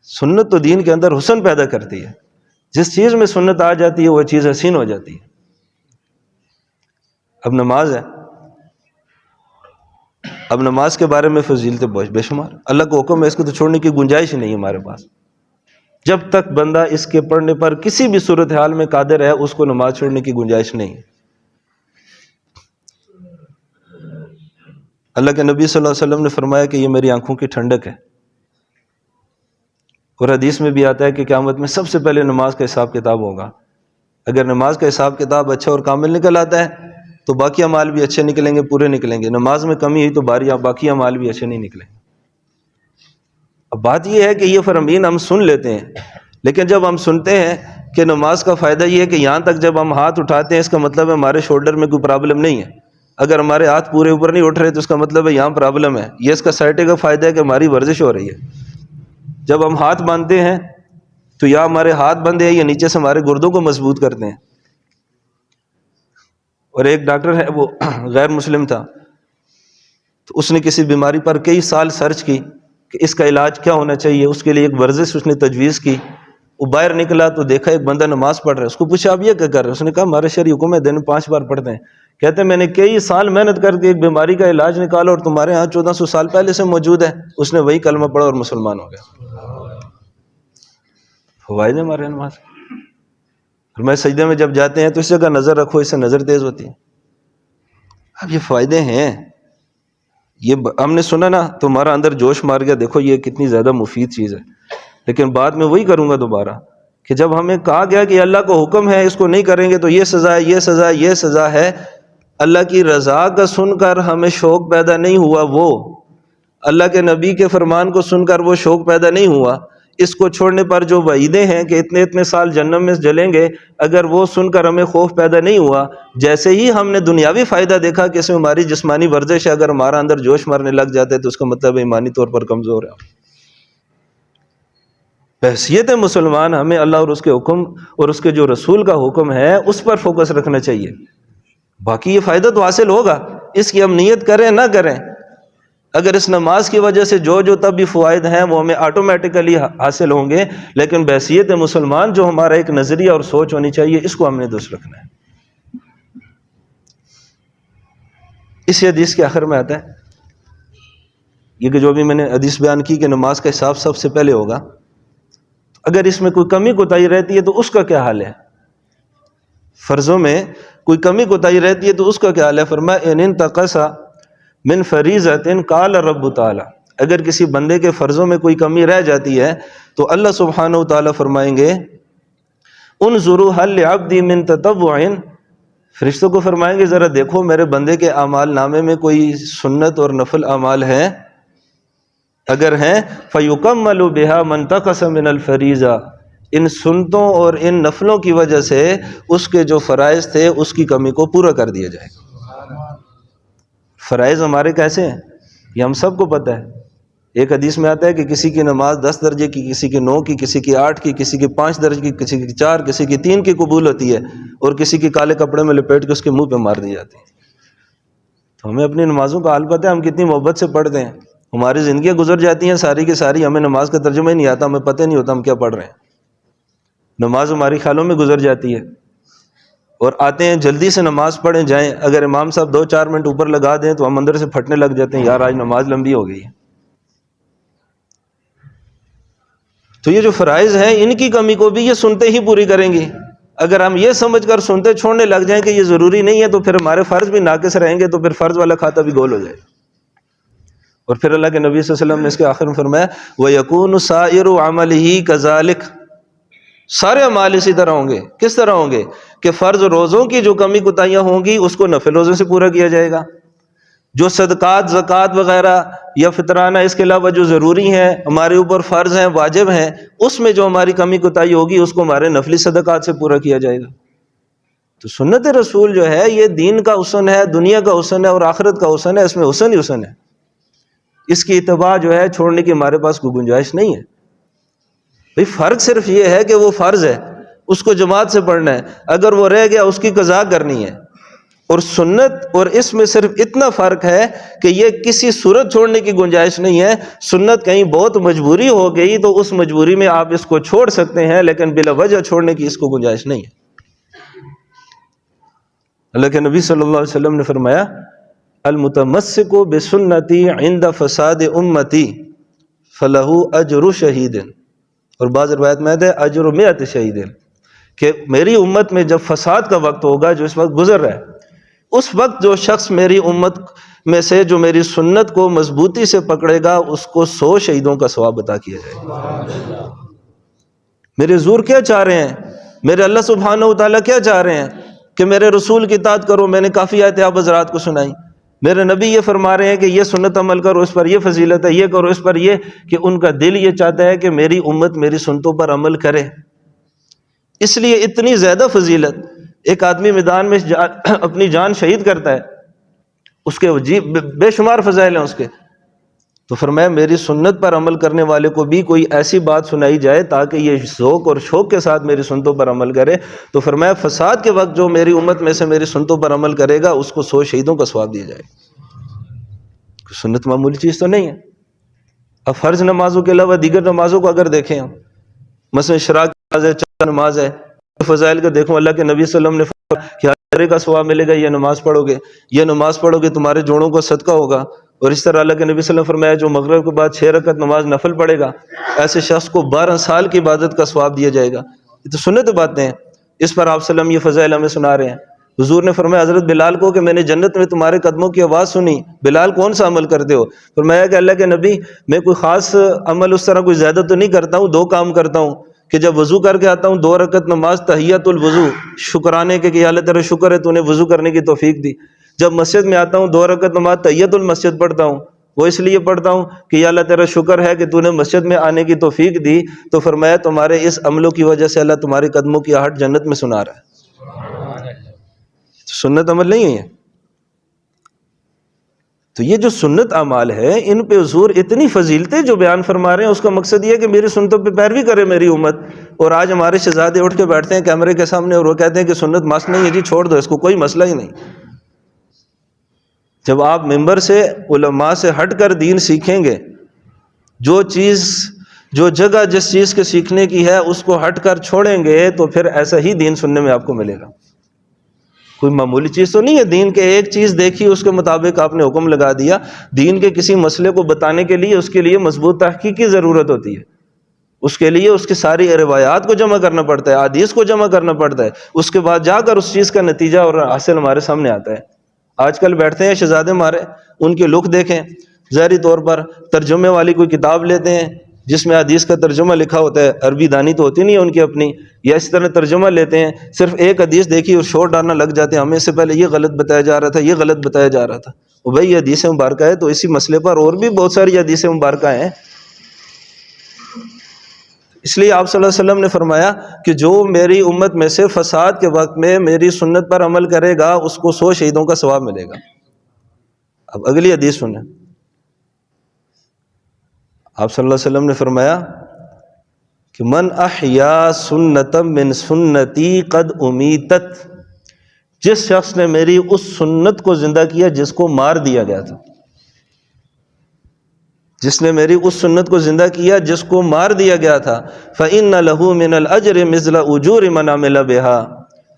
سنت تو دین کے اندر حسن پیدا کرتی ہے، جس چیز میں سنت آ جاتی ہے وہ چیز حسین ہو جاتی ہے۔ اب نماز ہے، اب نماز کے بارے میں فضیلتیں بے شمار، اللہ کا حکم ہے، اس کو تو چھوڑنے کی گنجائش ہی نہیں ہے ہمارے پاس۔ جب تک بندہ اس کے پڑھنے پر کسی بھی صورتحال میں قادر ہے، اس کو نماز چھوڑنے کی گنجائش نہیں ہے۔ اللہ کے نبی صلی اللہ علیہ وسلم نے فرمایا کہ یہ میری آنکھوں کی ٹھنڈک ہے، اور حدیث میں بھی آتا ہے کہ قیامت میں سب سے پہلے نماز کا حساب کتاب ہوگا۔ اگر نماز کا حساب کتاب اچھا اور کامل نکل آتا ہے تو باقی اعمال بھی اچھے نکلیں گے، پورے نکلیں گے۔ نماز میں کمی ہوئی تو باقی اعمال بھی اچھے نہیں نکلیں گے۔ اب بات یہ ہے کہ یہ فرامین ہم سن لیتے ہیں، لیکن جب ہم سنتے ہیں کہ نماز کا فائدہ یہ ہے کہ یہاں تک جب ہم ہاتھ اٹھاتے ہیں اس کا مطلب ہے ہمارے شولڈر میں کوئی پرابلم نہیں ہے، اگر ہمارے ہاتھ پورے اوپر نہیں اٹھ رہے تو اس کا مطلب ہے یہاں پرابلم ہے، یہ اس کا سائنٹیفک فائدہ ہے کہ ہماری ورزش ہو رہی ہے۔ جب ہم ہاتھ باندھتے ہیں تو یا ہمارے ہاتھ بندھے ہیں یا نیچے سے ہمارے گردوں کو مضبوط کرتے ہیں۔ اور ایک ڈاکٹر ہے وہ غیر مسلم تھا، تو اس نے کسی بیماری پر کئی سال سرچ کی کہ اس کا علاج کیا ہونا چاہیے، اس کے لیے ایک ورزش اس نے تجویز کی۔ وہ باہر نکلا تو دیکھا ایک بندہ نماز پڑھ رہا ہے، اس کو پوچھا آپ یہ کیا کر رہے ہیں؟ اس نے کہا ہمارے شرعی حکم ہے دن میں 5 بار پڑھتے ہیں۔ کہتے ہیں میں نے کئی سال محنت کر کے ایک بیماری کا علاج نکالا اور تمہارے ہاں 1400 سال پہلے سے موجود ہے۔ اس نے وہی کلمہ پڑھا اور مسلمان ہو گیا۔ فوائد ہے ہمارے نماز۔ اور میں سجدے میں جب جاتے ہیں تو اس جگہ نظر رکھو، اس سے نظر تیز ہوتی ہے۔ اب یہ فائدے ہیں، یہ ہم نے سنا نا تو ہمارا اندر جوش مار گیا، دیکھو یہ کتنی زیادہ مفید چیز ہے۔ لیکن بعد میں وہی کروں گا دوبارہ کہ جب ہمیں کہا گیا کہ اللہ کا حکم ہے اس کو نہیں کریں گے تو یہ سزا ہے، یہ سزا ہے، یہ سزا ہے، اللہ کی رضا کا سن کر ہمیں شوق پیدا نہیں ہوا، وہ اللہ کے نبی کے فرمان کو سن کر وہ شوق پیدا نہیں ہوا، اس کو چھوڑنے پر جو وعیدیں ہیں کہ اتنے اتنے سال جہنم میں جلیں گے، اگر وہ سن کر ہمیں خوف پیدا نہیں ہوا، جیسے ہی ہم نے دنیاوی فائدہ دیکھا کہ اس میں ہماری جسمانی ورزش ہے، اگر ہمارا اندر جوش مرنے لگ جاتا ہے تو اس کا مطلب ہے ایمانی طور پر کمزور ہے۔ بحیثیت مسلمان ہمیں اللہ اور اس کے حکم اور اس کے جو رسول کا حکم ہے اس پر فوکس رکھنا چاہیے۔ باقی یہ فائدہ تو حاصل ہوگا، اس کی ہم نیت کریں نہ کریں، اگر اس نماز کی وجہ سے جو تب بھی فوائد ہیں وہ ہمیں آٹومیٹیکلی حاصل ہوں گے، لیکن بحیثیت مسلمان جو ہمارا ایک نظریہ اور سوچ ہونی چاہیے اس کو ہم نے درست رکھنا ہے۔ اس حدیث کے آخر میں آتا ہے یہ کہ جو بھی میں نے حدیث بیان کی کہ نماز کا حساب سب سے پہلے ہوگا، اگر اس میں کوئی کمی کوتاہی رہتی ہے تو اس کا کیا حال ہے؟ فرضوں میں کوئی کمی کوتاہی رہتی ہے تو اس کا کیا حال ہے؟ فرمایا ان انتقص من فریضۃ قال رب تعالی، اگر کسی بندے کے فرضوں میں کوئی کمی رہ جاتی ہے تو اللہ سبحانہ و تعالیٰ فرمائیں گے انظروا هل لعبدی من تطوع، فرشتوں کو فرمائیں گے ذرا دیکھو میرے بندے کے اعمال نامے میں کوئی سنت اور نفل اعمال ہیں، اگر ہیں فیکمل بها من انتقص من الفریضہ، ان سنتوں اور ان نفلوں کی وجہ سے اس کے جو فرائض تھے اس کی کمی کو پورا کر دیا جائے گا۔ فرائض ہمارے کیسے ہیں یہ ہم سب کو پتہ ہے۔ ایک حدیث میں آتا ہے کہ کسی کی نماز 10 درجے کی، کسی کی 9 کی، کسی کی 8 کی، کسی کی 5 درجے کی، کسی کی 4، کسی کی 3 کی قبول ہوتی ہے، اور کسی کی کالے کپڑے میں لپیٹ کے اس کے منہ پہ مار دی جاتی ہے۔ تو ہمیں اپنی نمازوں کا حال پتہ ہے، ہم کتنی محبت سے پڑھتے ہیں، ہماری زندگیاں گزر جاتی ہیں ساری کی ساری، ہمیں نماز کا ترجمہ ہی نہیں آتا، ہمیں پتہ نہیں ہوتا ہم کیا پڑھ رہے ہیں۔ نماز ہماری خیالوں میں گزر جاتی ہے، اور آتے ہیں جلدی سے نماز پڑھیں جائیں، اگر امام صاحب 2-4 منٹ اوپر لگا دیں تو ہم اندر سے پھٹنے لگ جاتے ہیں، یار آج نماز لمبی ہو گئی ہے۔ تو یہ جو فرائض ہیں ان کی کمی کو بھی یہ سنتے ہی پوری کریں گی۔ اگر ہم یہ سمجھ کر سنتے چھوڑنے لگ جائیں کہ یہ ضروری نہیں ہے تو پھر ہمارے فرض بھی ناقص رہیں گے، تو پھر فرض والا کھاتا بھی گول ہو جائے گا۔ اور پھر اللہ کے نبی صلی اللہ علیہ وسلم نے اس کے آخر میں فرمایا وَيَكُونُ سَائِرُ عَمَلِهِ كَذَلِكَ، سارے اعمال اسی طرح ہوں گے۔ کس طرح ہوں گے؟ کہ فرض روزوں کی جو کمی کوتاہیاں ہوں گی اس کو نفل روزوں سے پورا کیا جائے گا، جو صدقات زکوٰۃ وغیرہ یا فطرانہ اس کے علاوہ جو ضروری ہیں ہمارے اوپر فرض ہیں واجب ہیں، اس میں جو ہماری کمی کوتاہی ہوگی اس کو ہمارے نفلی صدقات سے پورا کیا جائے گا۔ تو سنت رسول جو ہے یہ دین کا حسن ہے، دنیا کا حسن ہے اور آخرت کا حسن ہے، اس میں حسن ہی حسن ہے۔ اس کی اتباع جو ہے چھوڑنے کی ہمارے پاس کوئی گنجائش نہیں ہے۔ بھئی فرق صرف یہ ہے کہ وہ فرض ہے، اس کو جماعت سے پڑھنا ہے، اگر وہ رہ گیا اس کی قضا کرنی ہے۔ اور سنت اور اس میں صرف اتنا فرق ہے کہ یہ کسی صورت چھوڑنے کی گنجائش نہیں ہے۔ سنت کہیں بہت مجبوری ہو گئی تو اس مجبوری میں آپ اس کو چھوڑ سکتے ہیں، لیکن بلا وجہ چھوڑنے کی اس کو گنجائش نہیں ہے۔ اللہ کے نبی صلی اللہ علیہ وسلم نے فرمایا المتمسک بسنتی عند فساد امتی فلہ اجر شہید، اور بعض روایت میں ہے اجر 100 شہید، کہ میری امت میں جب فساد کا وقت ہوگا جو اس وقت گزر رہا ہے، اس وقت جو شخص میری امت میں سے جو میری سنت کو مضبوطی سے پکڑے گا اس کو 100 شہیدوں کا ثواب عطا کیا جائے گا۔ میرے حضور کیا چاہ رہے ہیں؟ میرے اللہ سبحانہ و تعالیٰ کیا چاہ رہے ہیں؟ کہ میرے رسول کی اطاعت کرو۔ میں نے کافی آیتیں آپ حضرات کو سنائی میرے نبی یہ فرما رہے ہیں کہ یہ سنت عمل کرو، اس پر یہ فضیلت ہے، یہ کرو، اس پر یہ، کہ ان کا دل یہ چاہتا ہے کہ میری امت میری سنتوں پر عمل کرے۔ اس لیے اتنی زیادہ فضیلت، ایک آدمی میدان میں اپنی جان شہید کرتا ہے، اس کے بے شمار فضائل ہیں اس کے، تو فرمایا میری سنت پر عمل کرنے والے کو بھی کوئی ایسی بات سنائی جائے تاکہ یہ ذوق اور شوق کے ساتھ میری سنتوں پر عمل کرے، تو فرمایا فساد کے وقت جو میری امت میں سے میری سنتوں پر عمل کرے گا اس کو 100 شہیدوں کا ثواب دیا جائے گا۔ سنت معمولی چیز تو نہیں ہے۔ اب فرض نمازوں کے علاوہ دیگر نمازوں کو اگر دیکھیں ہم، مثلا اشراق کی نماز ہے، چار نماز ہے، فضائل کو دیکھو، اللہ کے نبی صلی اللہ علیہ وسلم نے فرمایا کہ ہر کا ثواب ملے گا، یہ نماز پڑھو گے، یہ نماز پڑھو گے تمہارے جوڑوں کو صدقہ ہوگا۔ اور اس طرح اللہ کے نبی صلی اللہ علیہ وسلم نے فرمایا جو مغرب کے بعد 6 رکعت نماز نفل پڑھے گا ایسے شخص کو 12 سال کی عبادت کا ثواب دیا جائے گا۔ یہ تو سنت باتیں ہیں، اس پر آپ صلی اللہ علیہ وسلم یہ فضائل ہمیں سنا رہے ہیں۔ حضور نے فرمایا حضرت بلال کو کہ میں نے جنت میں تمہارے قدموں کی آواز سنی، بلال کون سا عمل کرتے ہو؟ فرمایا کہ اللہ کے نبی میں کوئی خاص عمل اس طرح کوئی زیادہ تو نہیں کرتا ہوں، 2 کام کرتا ہوں کہ جب وضو کر کے آتا ہوں 2 رکعت نماز تحیۃ الوضو، شکرانے کے کہ اللہ تیرا شکر ہے تو نے وضو کرنے کی توفیق دی۔ جب مسجد میں آتا ہوں 2 رکعت نماز تحیۃ المسجد پڑھتا ہوں، وہ اس لیے پڑھتا ہوں کہ یا اللہ تیرا شکر ہے کہ تو نے مسجد میں آنے کی توفیق دی۔ تو فرمایا تمہارے اس عملوں کی وجہ سے اللہ تمہارے قدموں کی آہٹ جنت میں سنا رہا ہے۔ سنت عمل نہیں ہے۔ تو یہ جو سنت اعمال ہے ان پہ حضور اتنی فضیلتیں جو بیان فرما رہے ہیں، اس کا مقصد یہ ہے کہ میری سنتوں پہ پیروی کرے میری امت۔ اور آج ہمارے شہزادے اٹھ کے بیٹھتے ہیں کیمرے کے سامنے اور وہ کہتے ہیں کہ سنت مست نہیں ہے جی، چھوڑ دو اس کو، کوئی مسئلہ ہی نہیں۔ جب آپ ممبر سے علماء سے ہٹ کر دین سیکھیں گے، جو جگہ جس چیز کے سیکھنے کی ہے اس کو ہٹ کر چھوڑیں گے، تو پھر ایسا ہی دین سننے میں آپ کو ملے گا۔ کوئی معمولی چیز تو نہیں ہے دین کے، ایک چیز دیکھی اس کے مطابق آپ نے حکم لگا دیا۔ دین کے کسی مسئلے کو بتانے کے لیے اس کے لیے مضبوط تحقیق کی ضرورت ہوتی ہے، اس کے لیے اس کی ساری روایات کو جمع کرنا پڑتا ہے، احادیث کو جمع کرنا پڑتا ہے، اس کے بعد جا کر اس چیز کا نتیجہ اور حاصل ہمارے سامنے آتا ہے۔ آج کل بیٹھتے ہیں شہزادے ہمارے، ان کے لک دیکھیں، ظاہری طور پر ترجمے والی کوئی کتاب لیتے ہیں جس میں حدیث کا ترجمہ لکھا ہوتا ہے، عربی دانی تو ہوتی نہیں ہے ان کی اپنی، یا اس طرح ترجمہ لیتے ہیں، صرف ایک حدیث دیکھی اور شور ڈالنا لگ جاتے ہیں، ہمیں اس سے پہلے یہ غلط بتایا جا رہا تھا، یہ غلط بتایا جا رہا تھا۔ وہ بھائی یہ حدیث مبارکہ ہے تو اسی مسئلے پر اور بھی بہت ساری حدیث مبارکہ ہیں۔ اس لیے آپ صلی اللہ علیہ وسلم نے فرمایا کہ جو میری امت میں سے فساد کے وقت میں میری سنت پر عمل کرے گا اس کو 100 شہیدوں کا ثواب ملے گا۔ اب اگلی حدیث سنیں، آپ صلی اللہ علیہ وسلم نے فرمایا کہ من احیا سنتا من سنتی قد امیتت، جس شخص نے میری اس سنت کو زندہ کیا جس کو مار دیا گیا تھا، جس نے میری اس سنت کو زندہ کیا جس کو مار دیا گیا تھا، فإن له من الأجر مثل أجور من عمل بها،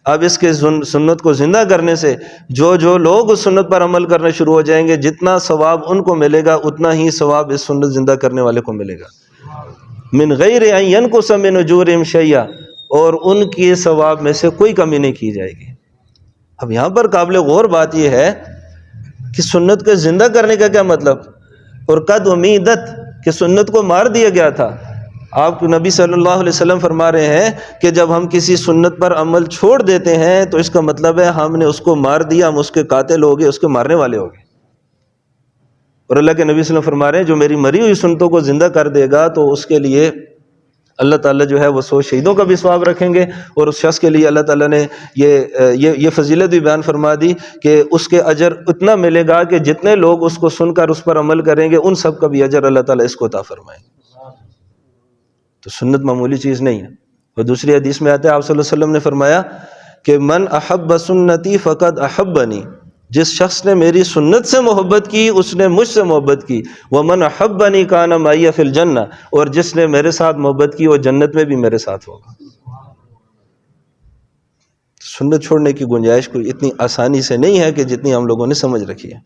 اب اس کے سنت کو زندہ کرنے سے جو لوگ اس سنت پر عمل کرنا شروع ہو جائیں گے، جتنا ثواب ان کو ملے گا اتنا ہی ثواب اس سنت زندہ کرنے والے کو ملے گا، من غیر ان ينقص من اجورهم شيئا، اور ان کے ثواب میں سے کوئی کمی نہیں کی جائے گی۔ اب یہاں پر قابل غور بات یہ ہے کہ سنت کو زندہ کرنے کا کیا مطلب، اور قد امیدت کہ سنت کو مار دیا گیا تھا۔ آپ نبی صلی اللہ علیہ وسلم فرما رہے ہیں کہ جب ہم کسی سنت پر عمل چھوڑ دیتے ہیں تو اس کا مطلب ہے ہم نے اس کو مار دیا، ہم اس کے قاتل ہو گئے، اس کے مارنے والے ہو گئے۔ اور اللہ کے نبی صلی اللہ علیہ وسلم فرما رہے ہیں جو میری مری ہوئی سنتوں کو زندہ کر دے گا تو اس کے لیے اللہ تعالیٰ جو ہے وہ 100 شہیدوں کا بھی ثواب رکھیں گے، اور اس شخص کے لیے اللہ تعالیٰ نے یہ فضیلت بھی بیان فرما دی کہ اس کے اجر اتنا ملے گا کہ جتنے لوگ اس کو سن کر اس پر عمل کریں گے ان سب کا بھی اجر اللہ تعالیٰ اس کو عطا فرمائیں گے۔ تو سنت معمولی چیز نہیں ہے۔ اور دوسری حدیث میں آتا ہے آپ صلی اللہ علیہ وسلم نے فرمایا کہ من احب سنتی فقد احبنی، جس شخص نے میری سنت سے محبت کی اس نے مجھ سے محبت کی، ومن احبنی کان معی فی الجنہ، اور جس نے میرے ساتھ محبت کی وہ جنت میں بھی میرے ساتھ ہوگا۔ سنت چھوڑنے کی گنجائش کوئی اتنی آسانی سے نہیں ہے کہ جتنی ہم لوگوں نے سمجھ رکھی ہے۔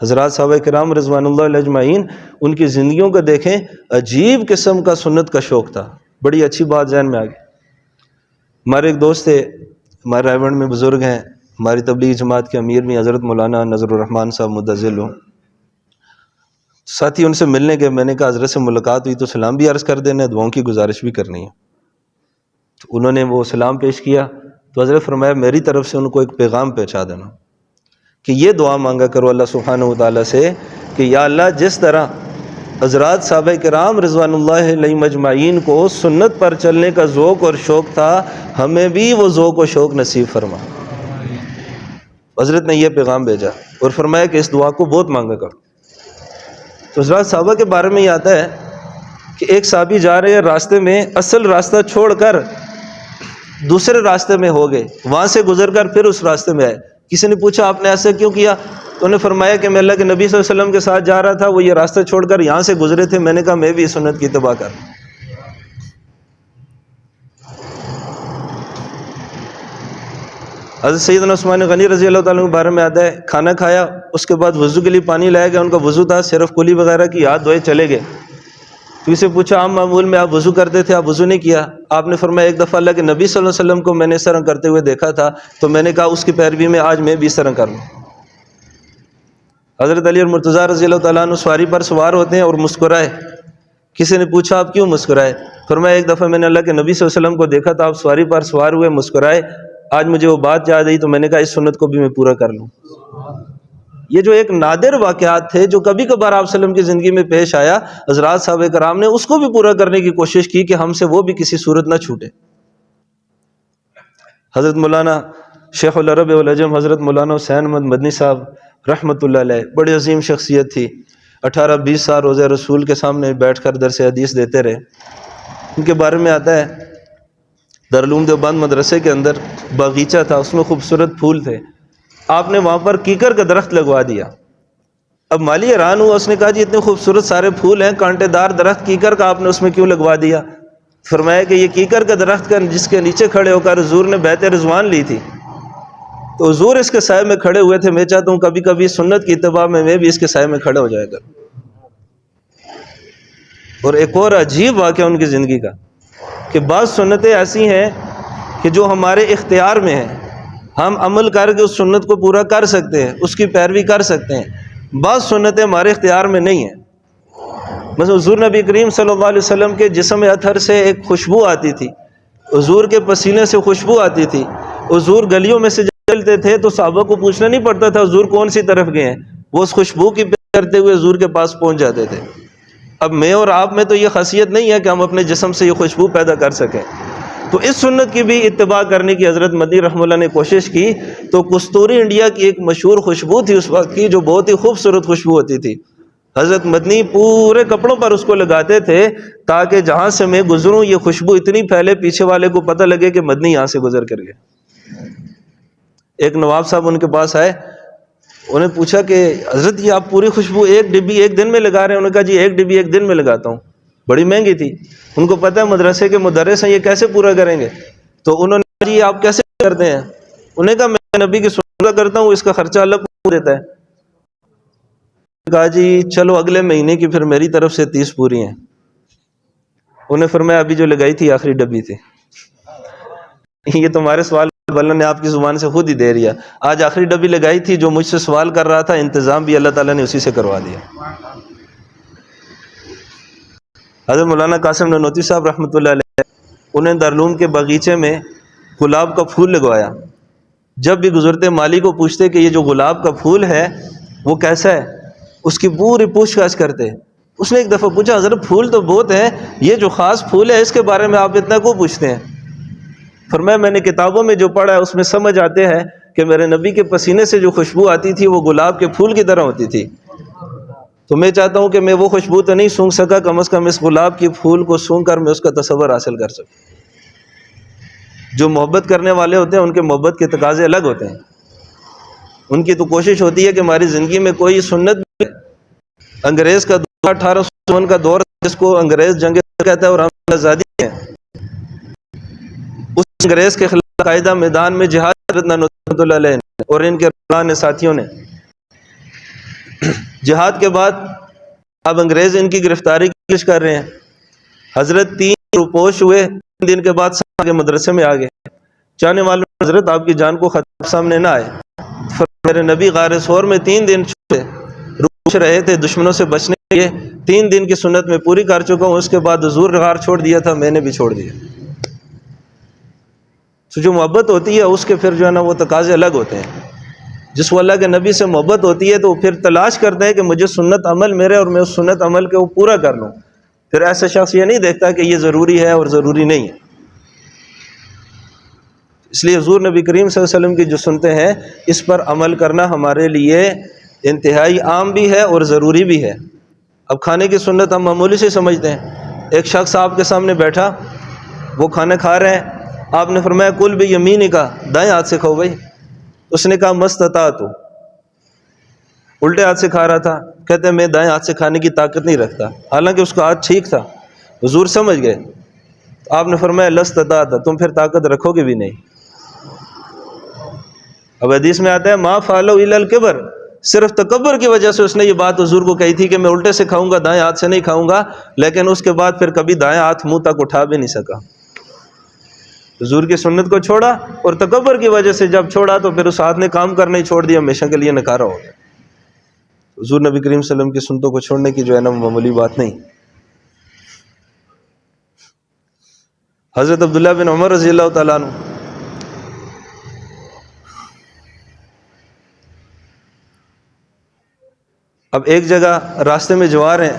حضرات صحابہ کرام رضوان اللہ علیہ اجمعین، ان کی زندگیوں کو دیکھیں، عجیب قسم کا سنت کا شوق تھا۔ بڑی اچھی بات ذہن میں آ گئی۔ ہمارے ایک دوست تھے، ہمارے رائے گنج میں بزرگ ہیں، ہماری تبلیغی جماعت کے امیر بھی حضرت مولانا نظر الرحمان صاحب مدظل ہوں، ساتھی ان سے ملنے کے، میں نے کہا حضرت سے ملاقات ہوئی تو سلام بھی عرض کر دینا ہے، دعاؤں کی گزارش بھی کرنی ہے۔ تو انہوں نے وہ سلام پیش کیا تو حضرت فرمایا میری طرف سے ان کو ایک پیغام پہنچا دینا کہ یہ دعا مانگا کرو اللہ سبحانہ و تعالیٰ سے کہ یا اللہ جس طرح حضرات صحابہ کرام رضوان اللہ علیہ مجمعین کو سنت پر چلنے کا ذوق اور شوق تھا، ہمیں بھی وہ ذوق و شوق نصیب فرما۔ حضرت نے یہ پیغام بھیجا اور فرمایا کہ اس دعا کو بہت مانگا کرو۔ تو حضرات صحابہ کے بارے میں یہ آتا ہے کہ ایک صحابی جا رہے ہیں، راستے میں اصل راستہ چھوڑ کر دوسرے راستے میں ہو گئے، وہاں سے گزر کر پھر اس راستے میں آئے۔ کسی نے پوچھا آپ نے ایسا کیوں کیا؟ تو انہوں نے فرمایا کہ میں اللہ کے نبی صلی اللہ علیہ وسلم کے ساتھ جا رہا تھا، وہ یہ راستہ چھوڑ کر یہاں سے گزرے تھے، میں نے کہا میں بھی اس سنت کی اتباع کر۔ حضرت سیدنا عثمان غنی رضی اللہ تعالیٰ کے بارے میں آتا ہے، کھانا کھایا، اس کے بعد وضو کے لیے پانی لایا گیا، ان کا وضو تھا، صرف کلی وغیرہ کی ہاتھ دھوئے چلے گئے۔ تو اسے پوچھا عام معمول میں آپ وضو کرتے تھے، آپ وضو نہیں کیا؟ آپ نے فرمایا ایک دفعہ اللہ کے نبی صلی اللہ علیہ وسلم کو میں نے اس طرح کرتے ہوئے دیکھا تھا، تو میں نے کہا اس کی پیروی میں آج میں بھی اس طرح کروں۔ حضرت علی اور مرتضیٰ رضی اللہ تعالیٰ عنہ سواری پر سوار ہوتے ہیں اور مسکرائے۔ کسی نے پوچھا آپ کیوں مسکرائے؟ فرمایا ایک دفعہ میں نے اللہ کے نبی صلی اللہ علیہ وسلم کو دیکھا تھا، آپ سواری پر سوار ہوئے مسکرائے، آج مجھے وہ بات یاد آئی تو میں نے کہا اس سنت کو بھی میں پورا کر لوں۔ یہ جو ایک نادر واقعات تھے جو کبھی کبھار آپ صلی اللہ علیہ وسلم کی زندگی میں پیش آیا، حضرات صحابہ کرام نے اس کو بھی پورا کرنے کی کوشش کی کہ ہم سے وہ بھی کسی صورت نہ چھوٹے۔ حضرت مولانا شیخ العرب والعجم حضرت مولانا حسین احمد مدنی صاحب رحمۃ اللہ علیہ بڑی عظیم شخصیت تھی، 18-20 سال روزہ رسول کے سامنے بیٹھ کر درس حدیث دیتے رہے۔ ان کے بارے میں آتا ہے دارالعلوم دیوبند مدرسے کے اندر باغیچہ تھا، اس میں خوبصورت پھول تھے، آپ نے وہاں پر کیکر کا درخت لگوا دیا۔ اب مالی حیران ہوا، اس نے کہا جی اتنے خوبصورت سارے پھول ہیں، کانٹے دار درخت کیکر کا آپ نے اس میں کیوں لگوا دیا؟ فرمایا کہ یہ کیکر کا درخت کا جس کے نیچے کھڑے ہو کر حضور نے بیعت رضوان لی تھی، تو حضور اس کے سائے میں کھڑے ہوئے تھے، میں چاہتا ہوں کبھی کبھی سنت کی اتباع میں بھی اس کے سائے میں کھڑے ہو جائے گا۔ اور ایک اور عجیب واقعہ ان کی زندگی کا کہ بعض سنتیں ایسی ہیں کہ جو ہمارے اختیار میں ہیں، ہم عمل کر کے اس سنت کو پورا کر سکتے ہیں، اس کی پیروی کر سکتے ہیں، بعض سنتیں ہمارے اختیار میں نہیں ہیں۔ مثلا حضور نبی کریم صلی اللہ علیہ وسلم کے جسم اطہر سے ایک خوشبو آتی تھی، حضور کے پسینے سے خوشبو آتی تھی، حضور گلیوں میں سے چلتے تھے تو صحابہ کو پوچھنا نہیں پڑتا تھا حضور کون سی طرف گئے ہیں، وہ اس خوشبو کی پیروی کرتے ہوئے حضور کے پاس پہنچ جاتے تھے۔ اب میں اور آپ میں تو یہ خاصیت نہیں ہے کہ ہم اپنے جسم سے یہ خوشبو پیدا کر سکیں، تو اس سنت کی بھی اتباع کرنے کی حضرت مدنی رحمہ اللہ نے کوشش کی۔ تو کستوری انڈیا کی ایک مشہور خوشبو تھی اس وقت کی جو بہت ہی خوبصورت خوشبو ہوتی تھی، حضرت مدنی پورے کپڑوں پر اس کو لگاتے تھے تاکہ جہاں سے میں گزروں یہ خوشبو اتنی پھیلے پیچھے والے کو پتہ لگے کہ مدنی یہاں سے گزر کر گئے۔ ایک نواب صاحب ان کے پاس آئے، انہیں پوچھا کہ حضرت یہ آپ پوری خوشبو ایک ڈبی ایک دن میں لگا رہے ہیں؟ انہوں نے کہا جی ایک ڈبی ایک دن میں لگاتا ہوں، بڑی مہنگی تھی، ان کو پتہ ہے مدرسے کے مدرس ہیں یہ کیسے پورا کریں گے، تو انہوں نے کہا جی آپ کیسے کرتے ہیں؟ انہوں نے کہا میں نبی کی سنت کرتا ہوں، اس کا خرچہ اللہ پورا دیتا ہے۔ کہا جی چلو اگلے مہینے کی پھر میری طرف سے 30 پوری ہیں۔ انہیں فرمایا ابھی جو لگائی تھی آخری ڈبی تھی، یہ تمہارے سوال اللہ نے آپ کی زبان سے خود ہی دے رہا، آج آخری ڈبی لگائی تھی، جو مجھ سے سوال کر رہا تھا انتظام بھی اللہ تعالیٰ نے اسی سے کروا دیا۔ حضرت مولانا قاسم نانوتوی صاحب رحمۃ اللہ علیہ انہیں دارالعلوم کے باغیچے میں گلاب کا پھول لگوایا، جب بھی گزرتے مالی کو پوچھتے کہ یہ جو گلاب کا پھول ہے وہ کیسا ہے، اس کی پوری پوچھ گچھ کرتے۔ اس نے ایک دفعہ پوچھا حضرت پھول تو بہت ہیں، یہ جو خاص پھول ہے اس کے بارے میں آپ اتنا کیوں پوچھتے ہیں؟ فرمایا میں نے کتابوں میں جو پڑھا ہے اس میں سمجھ آتے ہیں کہ میرے نبی کے پسینے سے جو خوشبو آتی تھی وہ گلاب کے پھول کی طرح ہوتی تھی، تو میں چاہتا ہوں کہ میں وہ خوشبو تو نہیں سونگھ سکا، کم از کم اس گلاب کی پھول کو سونگھ کر میں اس کا تصور حاصل کر سکوں۔ جو محبت کرنے والے ہوتے ہیں ان کے محبت کے تقاضے الگ ہوتے ہیں، ان کی تو کوشش ہوتی ہے کہ ہماری زندگی میں کوئی سنت بھی۔ انگریز کا دور 1857 کا دور جس کو انگریز جنگ کہتا ہے اور ہم آزادی ہیں، اس انگریز کے خلاف قاعدہ میدان میں جہاد حضرت رحمۃ اللہ علیہ اور ان کے روحانی ساتھیوں نے۔ جہاد کے بعد اب انگریز ان کی گرفتاری کی کوشش کر رہے ہیں، حضرت 3 روپوش ہوئے، 3 دن کے بعد آگے مدرسے میں آ گئے، چاہنے والوں حضرت آپ کی جان کو خطرہ سامنے نہ آئے، میرے نبی غار ثور میں 3 دن چھوٹے روش رہے تھے دشمنوں سے بچنے کے لیے، 3 دن کی سنت میں پوری کر چکا ہوں، اس کے بعد حضور نے غار چھوڑ دیا تھا، میں نے بھی چھوڑ دیا۔ تو جو محبت ہوتی ہے اس کے پھر جو ہے نا وہ تقاضے الگ ہوتے ہیں۔ جس کو اللہ کے نبی سے محبت ہوتی ہے تو وہ پھر تلاش کرتے ہیں کہ مجھے سنت عمل میرے اور میں اس سنت عمل کے وہ پورا کر لوں. پھر ایسا شخص یہ نہیں دیکھتا کہ یہ ضروری ہے اور ضروری نہیں ہے. اس لیے حضور نبی کریم صلی اللہ علیہ وسلم کی جو سنتے ہیں اس پر عمل کرنا ہمارے لیے انتہائی عام بھی ہے اور ضروری بھی ہے. اب کھانے کی سنت ہم معمولی سے سمجھتے ہیں. ایک شخص آپ کے سامنے بیٹھا، وہ کھانا کھا رہے ہیں، آپ نے فرمایا کل بھی یمینی کا، دائیں ہاتھ سے کھاؤ بھائی. اس نے کہا مستطاعت، الٹے ہاتھ سے کھا رہا تھا، کہتے ہیں میں دائیں ہاتھ سے کھانے کی طاقت نہیں رکھتا، حالانکہ اس کا ہاتھ ٹھیک تھا. حضور سمجھ گئے. آپ نے فرمایا لستطاعت، تم پھر طاقت رکھو گے بھی نہیں. اب حدیث میں آتا ہے ما فعلوا الا الکبر، صرف تکبر کی وجہ سے اس نے یہ بات حضور کو کہی تھی کہ میں الٹے سے کھاؤں گا، دائیں ہاتھ سے نہیں کھاؤں گا، لیکن اس کے بعد پھر کبھی دائیں ہاتھ منہ تک اٹھا بھی نہیں سکا. حضور کی سنت کو چھوڑا اور تکبر کی وجہ سے جب چھوڑا تو پھر اس ہاتھ نے کام کرنا ہی چھوڑ دیا، ہمیشہ کے لیے نکارا ہو گیا. حضور نبی کریم صلی اللہ علیہ وسلم کی سنتوں کو چھوڑنے کی جو ہے نا معمولی بات نہیں. حضرت عبداللہ بن عمر رضی اللہ تعالیٰ عنہ اب ایک جگہ راستے میں جوار ہیں،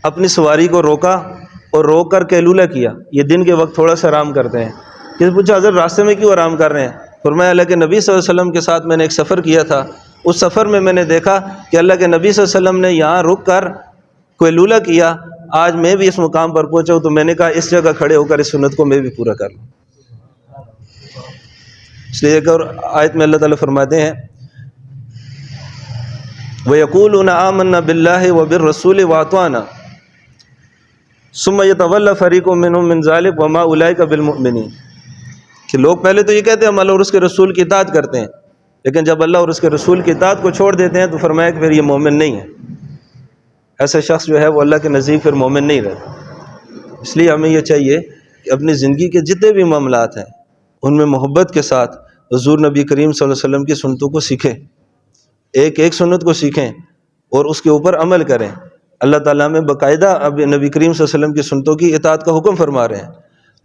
اپنی سواری کو روکا اور روک کر قیلولہ کیا. یہ دن کے وقت تھوڑا سا آرام کرتے ہیں. کسی پوچھا حضرت راستے میں کیوں آرام کر رہے ہیں؟ فرمایا اللہ کے نبی صلی اللہ علیہ وسلم کے ساتھ میں نے ایک سفر کیا تھا، اس سفر میں نے دیکھا کہ اللہ کے نبی صلی اللہ علیہ وسلم نے یہاں رک کر قیلولہ کیا. آج میں بھی اس مقام پر پہنچا ہوں تو میں نے کہا اس جگہ کھڑے ہو کر اس سنت کو میں بھی پورا کر لوں. اس لیے ایک اور آیت میں اللہ تعالیٰ فرماتے ہیں وَيَقُولُونَ آمَنَّا بِاللَّهِ وَبِالرَّسُولِ وَأَطَعْنَا ثُمَّ يَتَوَلَّىٰ فَرِيقٌ مِّنْهُم مِّن ذَلِكَ وَمَا أُولَٰئِكَ بِالْمُؤْمِنِينَ کہ لوگ پہلے تو یہ کہتے ہیں ہم اللہ اور اس کے رسول کی اطاعت کرتے ہیں، لیکن جب اللہ اور اس کے رسول کی اطاعت کو چھوڑ دیتے ہیں تو فرمایا کہ پھر یہ مومن نہیں ہے. ایسا شخص جو ہے وہ اللہ کے نزدیک پھر مومن نہیں رہتا. اس لیے ہمیں یہ چاہیے کہ اپنی زندگی کے جتنے بھی معاملات ہیں ان میں محبت کے ساتھ حضور نبی کریم صلی اللہ علیہ وسلم کی سنتوں کو سیکھیں، ایک ایک سنت کو سیکھیں اور اس کے اوپر عمل کریں. اللہ تعالیٰ میں باقاعدہ اب نبی کریم صلی اللہ علیہ وسلم کی سنتوں کی اطاعت کا حکم فرما رہے ہیں.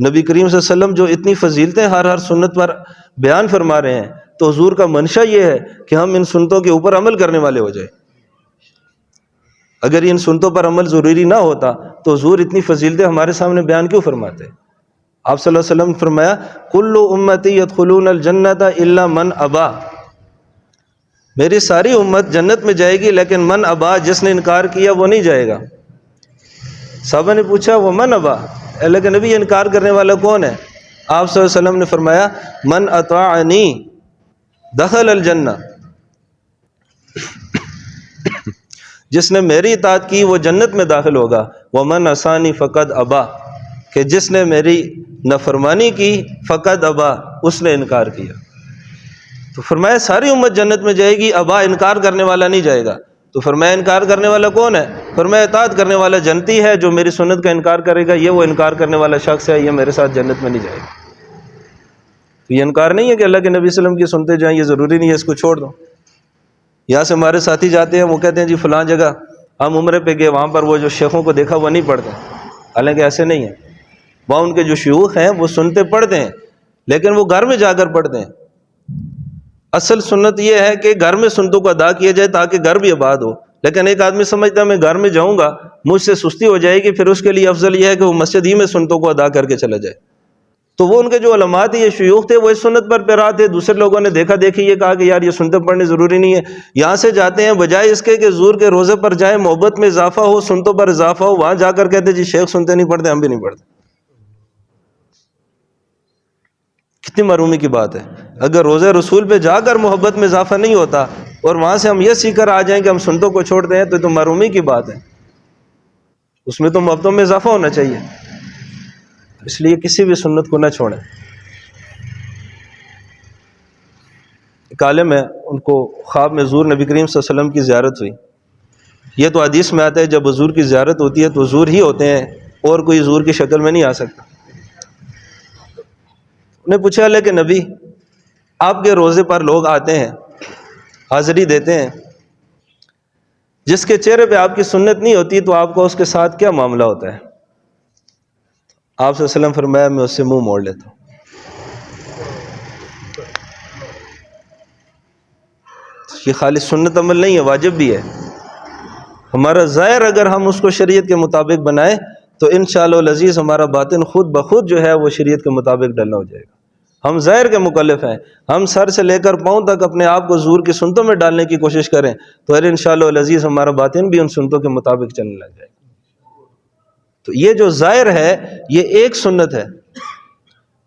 نبی کریم صلی اللہ علیہ وسلم جو اتنی فضیلتیں ہر سنت پر بیان فرما رہے ہیں تو حضور کا منشا یہ ہے کہ ہم ان سنتوں کے اوپر عمل کرنے والے ہو جائیں. اگر ان سنتوں پر عمل ضروری نہ ہوتا تو حضور اتنی فضیلتیں ہمارے سامنے بیان کیوں فرماتے؟ آپ صلی اللہ علیہ وسلم نے فرمایا کل امتی یدخلون الجنۃ الا من ابا، میری ساری امت جنت میں جائے گی لیکن من ابا، جس نے انکار کیا وہ نہیں جائے گا. صحابہ نے پوچھا وہ من ابا، اللہ کے نبی انکار کرنے والا کون ہے؟ آپ صلی اللہ علیہ وسلم نے فرمایا من اطاعنی دخل الجنہ، جس نے میری اطاعت کی وہ جنت میں داخل ہوگا. ومن عصانی فقد ابا، کہ جس نے میری نافرمانی کی فقد ابا، اس نے انکار کیا. تو فرمایا ساری امت جنت میں جائے گی، ابا انکار کرنے والا نہیں جائے گا. تو فرمایا انکار کرنے والا کون ہے؟ فرمایا اطاعت کرنے والا جنتی ہے، جو میری سنت کا انکار کرے گا یہ وہ انکار کرنے والا شخص ہے، یہ میرے ساتھ جنت میں نہیں جائے گا. تو یہ انکار نہیں ہے کہ اللہ کے نبی صلی اللہ علیہ وسلم کی سنتے جائیں، یہ ضروری نہیں ہے اس کو چھوڑ دو. یہاں سے ہمارے ساتھی جاتے ہیں، وہ کہتے ہیں جی فلاں جگہ ہم عمرے پہ گئے، وہاں پر وہ جو شیخوں کو دیکھا وہ نہیں پڑھتے. حالانکہ ایسے نہیں ہے، وہاں ان کے جو شیوخ ہیں وہ سنتے پڑھتے ہیں لیکن وہ گھر میں جا کر پڑھتے ہیں. اصل سنت یہ ہے کہ گھر میں سنتوں کو ادا کیا جائے تاکہ گھر بھی آباد ہو. لیکن ایک آدمی سمجھتا ہے میں گھر میں جاؤں گا مجھ سے سستی ہو جائے گی، پھر اس کے لیے افضل یہ ہے کہ وہ مسجد ہی میں سنتوں کو ادا کر کے چلا جائے. تو وہ ان کے جو علماء تھے، یہ شیوخ تھے، وہ اس سنت پر پیرا تھے. دوسرے لوگوں نے دیکھا دیکھی یہ کہا کہ یار یہ سنتیں پڑھنی ضروری نہیں ہے. یہاں سے جاتے ہیں بجائے اس کے کہ حضور کے روزے پر جائیں، محبت میں اضافہ ہو، سنتوں پر اضافہ ہو، وہاں جا کر کہتے جی شیخ سنتے نہیں پڑھتے، ہم بھی نہیں پڑھتے. کتنی معرومی کی بات ہے. اگر روزے رسول پہ جا کر محبت میں اضافہ نہیں ہوتا اور وہاں سے ہم یہ سیکھ کر آ جائیں کہ ہم سنتوں کو چھوڑتے ہیں تو معرومی کی بات ہے. اس میں تو محبتوں میں اضافہ ہونا چاہیے. اس لیے کسی بھی سنت کو نہ چھوڑیں. ایک عالم ہے، ان کو خواب میں حضور نبی کریم صلی اللہ علیہ وسلم کی زیارت ہوئی. یہ تو حدیث میں آتا ہے جب حضور کی زیارت ہوتی ہے تو حضور ہی ہوتے ہیں اور کوئی حضور کی شکل میں نہیں آ سکتا. انہیں پوچھا اللہ کہ نبی آپ کے روزے پر لوگ آتے ہیں، حاضری دیتے ہیں، جس کے چہرے پہ آپ کی سنت نہیں ہوتی تو آپ کو اس کے ساتھ کیا معاملہ ہوتا ہے؟ آپ صلی اللہ علیہ وسلم فرمایا میں اس سے منہ موڑ لیتا ہوں. یہ خالی سنت عمل نہیں ہے، واجب بھی ہے۔ ہمارا ظاہر اگر ہم اس کو شریعت کے مطابق بنائیں تو انشاءاللہ العزیز ہمارا باطن خود بخود جو ہے وہ شریعت کے مطابق ڈلنا ہو جائے گا۔ ہم ظاہر کے مکلف ہیں، ہم سر سے لے کر پاؤں تک اپنے آپ کو حضور کی سنتوں میں ڈالنے کی کوشش کریں تو انشاءاللہ العزیز ہمارا باطن بھی ان سنتوں کے مطابق چلنے لگ جائے گا۔ تو یہ جو ظاہر ہے یہ ایک سنت ہے،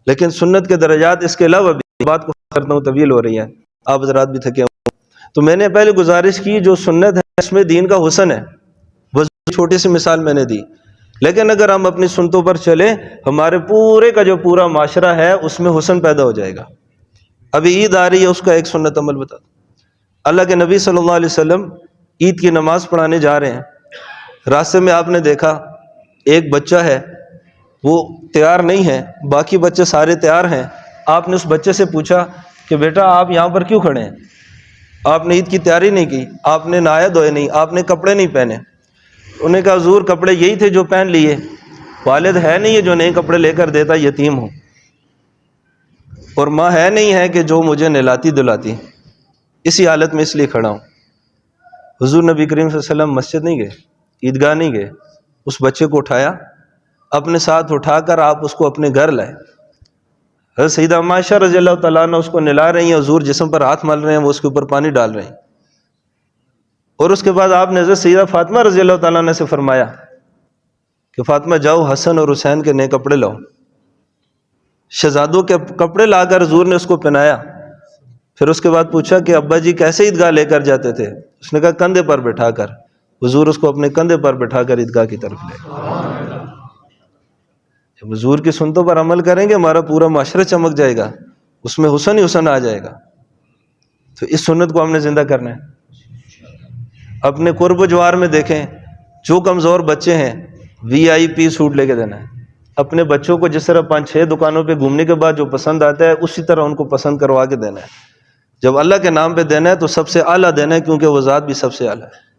لیکن سنت کے درجات اس کے علاوہ بھی، بات کو کرتا ہوں طویل ہو رہی ہے، آپ حضرات بھی تھکے ہوں، تو میں نے پہلے گزارش کی جو سنت ہے اس میں دین کا حسن ہے، وہ چھوٹی سی مثال میں نے دی، لیکن اگر ہم اپنی سنتوں پر چلیں ہمارے پورے کا جو پورا معاشرہ ہے اس میں حسن پیدا ہو جائے گا۔ ابھی عید آ رہی ہے، اس کا ایک سنت عمل بتا دوں۔ اللہ کے نبی صلی اللہ علیہ وسلم عید کی نماز پڑھانے جا رہے ہیں، راستے میں آپ نے دیکھا ایک بچہ ہے وہ تیار نہیں ہے، باقی بچے سارے تیار ہیں۔ آپ نے اس بچے سے پوچھا کہ بیٹا آپ یہاں پر کیوں کھڑے ہیں؟ آپ نے عید کی تیاری نہیں کی، آپ نے نہایا دھوئے نہیں، آپ نے کپڑے نہیں پہنے۔ انہوں نے کہا حضور کپڑے یہی تھے جو پہن لیے، والد ہے نہیں ہے جو نئے کپڑے لے کر دیتا، یتیم ہوں، اور ماں ہے نہیں ہے کہ جو مجھے نہلاتی دلاتی، اسی حالت میں اس لیے کھڑا ہوں۔ حضور نبی کریم صلی اللہ علیہ وسلم مسجد نہیں گئے، عیدگاہ نہیں گئے، اس بچے کو اٹھایا، اپنے ساتھ اٹھا کر آپ اس کو اپنے گھر لائے۔ حضرت سیدہ عائشہ رضی اللہ تعالیٰ عنہ اس کو نہلا رہی ہیں، حضور جسم پر ہاتھ مل رہے ہیں، وہ اس کے اوپر پانی ڈال رہے ہیں، اور اس کے بعد آپ نے حضرت سیدہ فاطمہ رضی اللہ تعالیٰ عنہ سے فرمایا کہ فاطمہ جاؤ حسن اور حسین کے نئے کپڑے لاؤ۔ شہزادوں کے کپڑے لا کر حضور نے اس کو پہنایا، پھر اس کے بعد پوچھا کہ ابا جی کیسے عیدگاہ لے کر جاتے تھے؟ اس نے کہا کندھے پر بٹھا کر۔ حضور اس کو اپنے کندھے پر بٹھا کر عیدگاہ کی طرف لے گئے۔ جب حضور کی سنتوں پر عمل کریں گے ہمارا پورا معاشرہ چمک جائے گا، اس میں حسن ہی حسن آ جائے گا۔ تو اس سنت کو ہم نے زندہ کرنا ہے۔ اپنے قرب و جوار میں دیکھیں، جو کمزور بچے ہیں VIP سوٹ لے کے دینا ہے۔ اپنے بچوں کو جس طرح 5-6 دکانوں پہ گھومنے کے بعد جو پسند آتا ہے اسی طرح ان کو پسند کروا کے دینا ہے۔ جب اللہ کے نام پہ دینا ہے تو سب سے اعلیٰ دینا ہے، کیونکہ وہ ذات بھی سب سے اعلیٰ ہے۔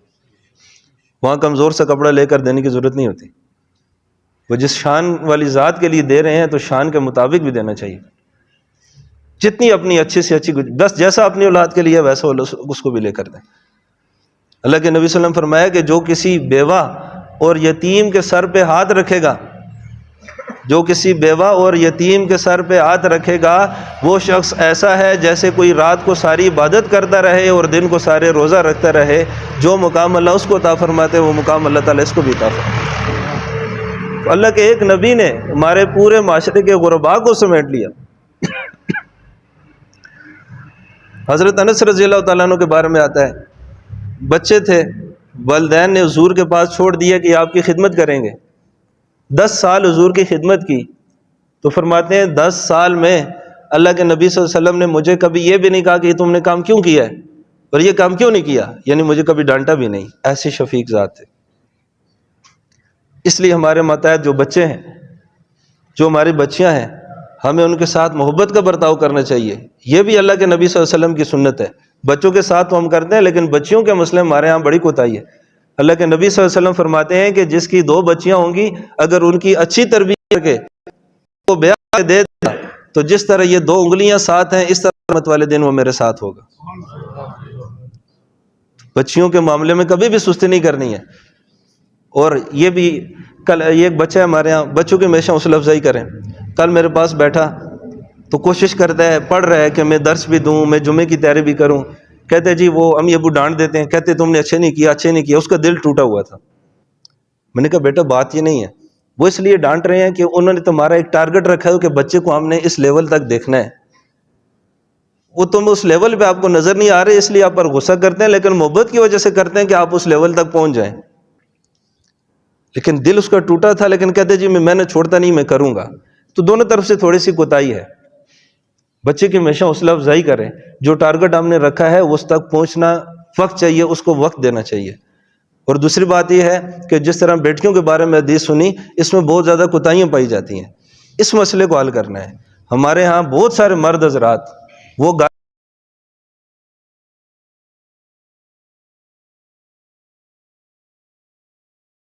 وہاں کمزور سے کپڑا لے کر دینے کی ضرورت نہیں ہوتی، وہ جس شان والی ذات کے لیے دے رہے ہیں تو شان کے مطابق بھی دینا چاہیے، جتنی اپنی اچھی سے اچھی، بس جیسا اپنی اولاد کے لیے ویسا اس کو بھی لے کر دیں۔ اللہ کے نبی صلی اللہ علیہ وسلم فرمایا کہ جو کسی بیوہ اور یتیم کے سر پہ ہاتھ رکھے گا، جو کسی بیوہ اور یتیم کے سر پہ ہاتھ رکھے گا وہ شخص ایسا ہے جیسے کوئی رات کو ساری عبادت کرتا رہے اور دن کو سارے روزہ رکھتا رہے۔ جو مقام اللہ اس کو عطا فرماتے وہ مقام اللہ تعالیٰ اس کو بھی عطا فرماتے۔ تو اللہ کے ایک نبی نے ہمارے پورے معاشرے کے غرباء کو سمیٹ لیا۔ حضرت انس رضی اللہ تعالیٰ عنہ کے بارے میں آتا ہے، بچے تھے، والدین نے حضور کے پاس چھوڑ دیا کہ آپ کی خدمت کریں گے۔ 10 سال حضور کی خدمت کی، تو فرماتے ہیں 10 سال میں اللہ کے نبی صلی اللہ علیہ وسلم نے مجھے کبھی یہ بھی نہیں کہا کہ یہ تم نے کام کیوں کیا ہے اور یہ کام کیوں نہیں کیا، یعنی مجھے کبھی ڈانٹا بھی نہیں۔ ایسی شفیق ذات تھے۔ اس لیے ہمارے ماتحت جو بچے ہیں، جو ہماری بچیاں ہیں، ہمیں ان کے ساتھ محبت کا برتاؤ کرنا چاہیے۔ یہ بھی اللہ کے نبی صلی اللہ علیہ وسلم کی سنت ہے۔ بچوں کے ساتھ تو ہم کرتے ہیں، لیکن بچیوں کے مسئلے ہمارے ہاں بڑی کوتاہی ہے۔ اللہ کے نبی صلی اللہ علیہ وسلم فرماتے ہیں کہ جس کی 2 بچیاں ہوں گی، اگر ان کی اچھی تربیت کر کے وہ بیاہ دے دیا تو جس طرح یہ 2 انگلیاں ساتھ ہیں اس طرح قیامت والے دن وہ میرے ساتھ ہوگا۔ بچیوں کے معاملے میں کبھی بھی سستی نہیں کرنی ہے۔ اور یہ بھی کل یہ ایک بچہ ہے ہمارے ہاں، بچوں کی ہمیشہ حوصلہ افزائی کریں۔ کل میرے پاس بیٹھا تو کوشش کرتا ہے، پڑھ رہا ہے کہ میں درس بھی دوں، میں جمعے کی تیاری بھی کروں۔ کہتے جی وہ امی ابو ڈانٹ دیتے ہیں، کہتے تم نے اچھے نہیں کیا۔ اس کا دل ٹوٹا ہوا تھا۔ میں نے کہا بیٹا بات یہ نہیں ہے، وہ اس لیے ڈانٹ رہے ہیں کہ انہوں نے تمہارا ایک ٹارگٹ رکھا ہے کہ بچے کو ہم نے اس لیول تک دیکھنا ہے، وہ تم اس لیول پہ آپ کو نظر نہیں آ رہے، اس لیے آپ پر غصہ کرتے ہیں، لیکن محبت کی وجہ سے کرتے ہیں کہ آپ اس لیول تک پہنچ جائیں۔ لیکن دل اس کا ٹوٹا تھا، لیکن کہتے جی میں نے چھوڑتا نہیں، میں کروں گا۔ تو دونوں طرف سے تھوڑی سی کوتاہی ہے۔ بچے کی ہمیشہ حوصلہ افزائی کریں، جو ٹارگٹ ہم نے رکھا ہے اس تک پہنچنا وقت چاہیے، اس کو وقت دینا چاہیے۔ اور دوسری بات یہ ہے کہ جس طرح بیٹیوں کے بارے میں حدیث سنی، اس میں بہت زیادہ کوتاہیاں پائی جاتی ہیں۔ اس مسئلے کو حل کرنا ہے۔ ہمارے ہاں بہت سارے مرد حضرات وہ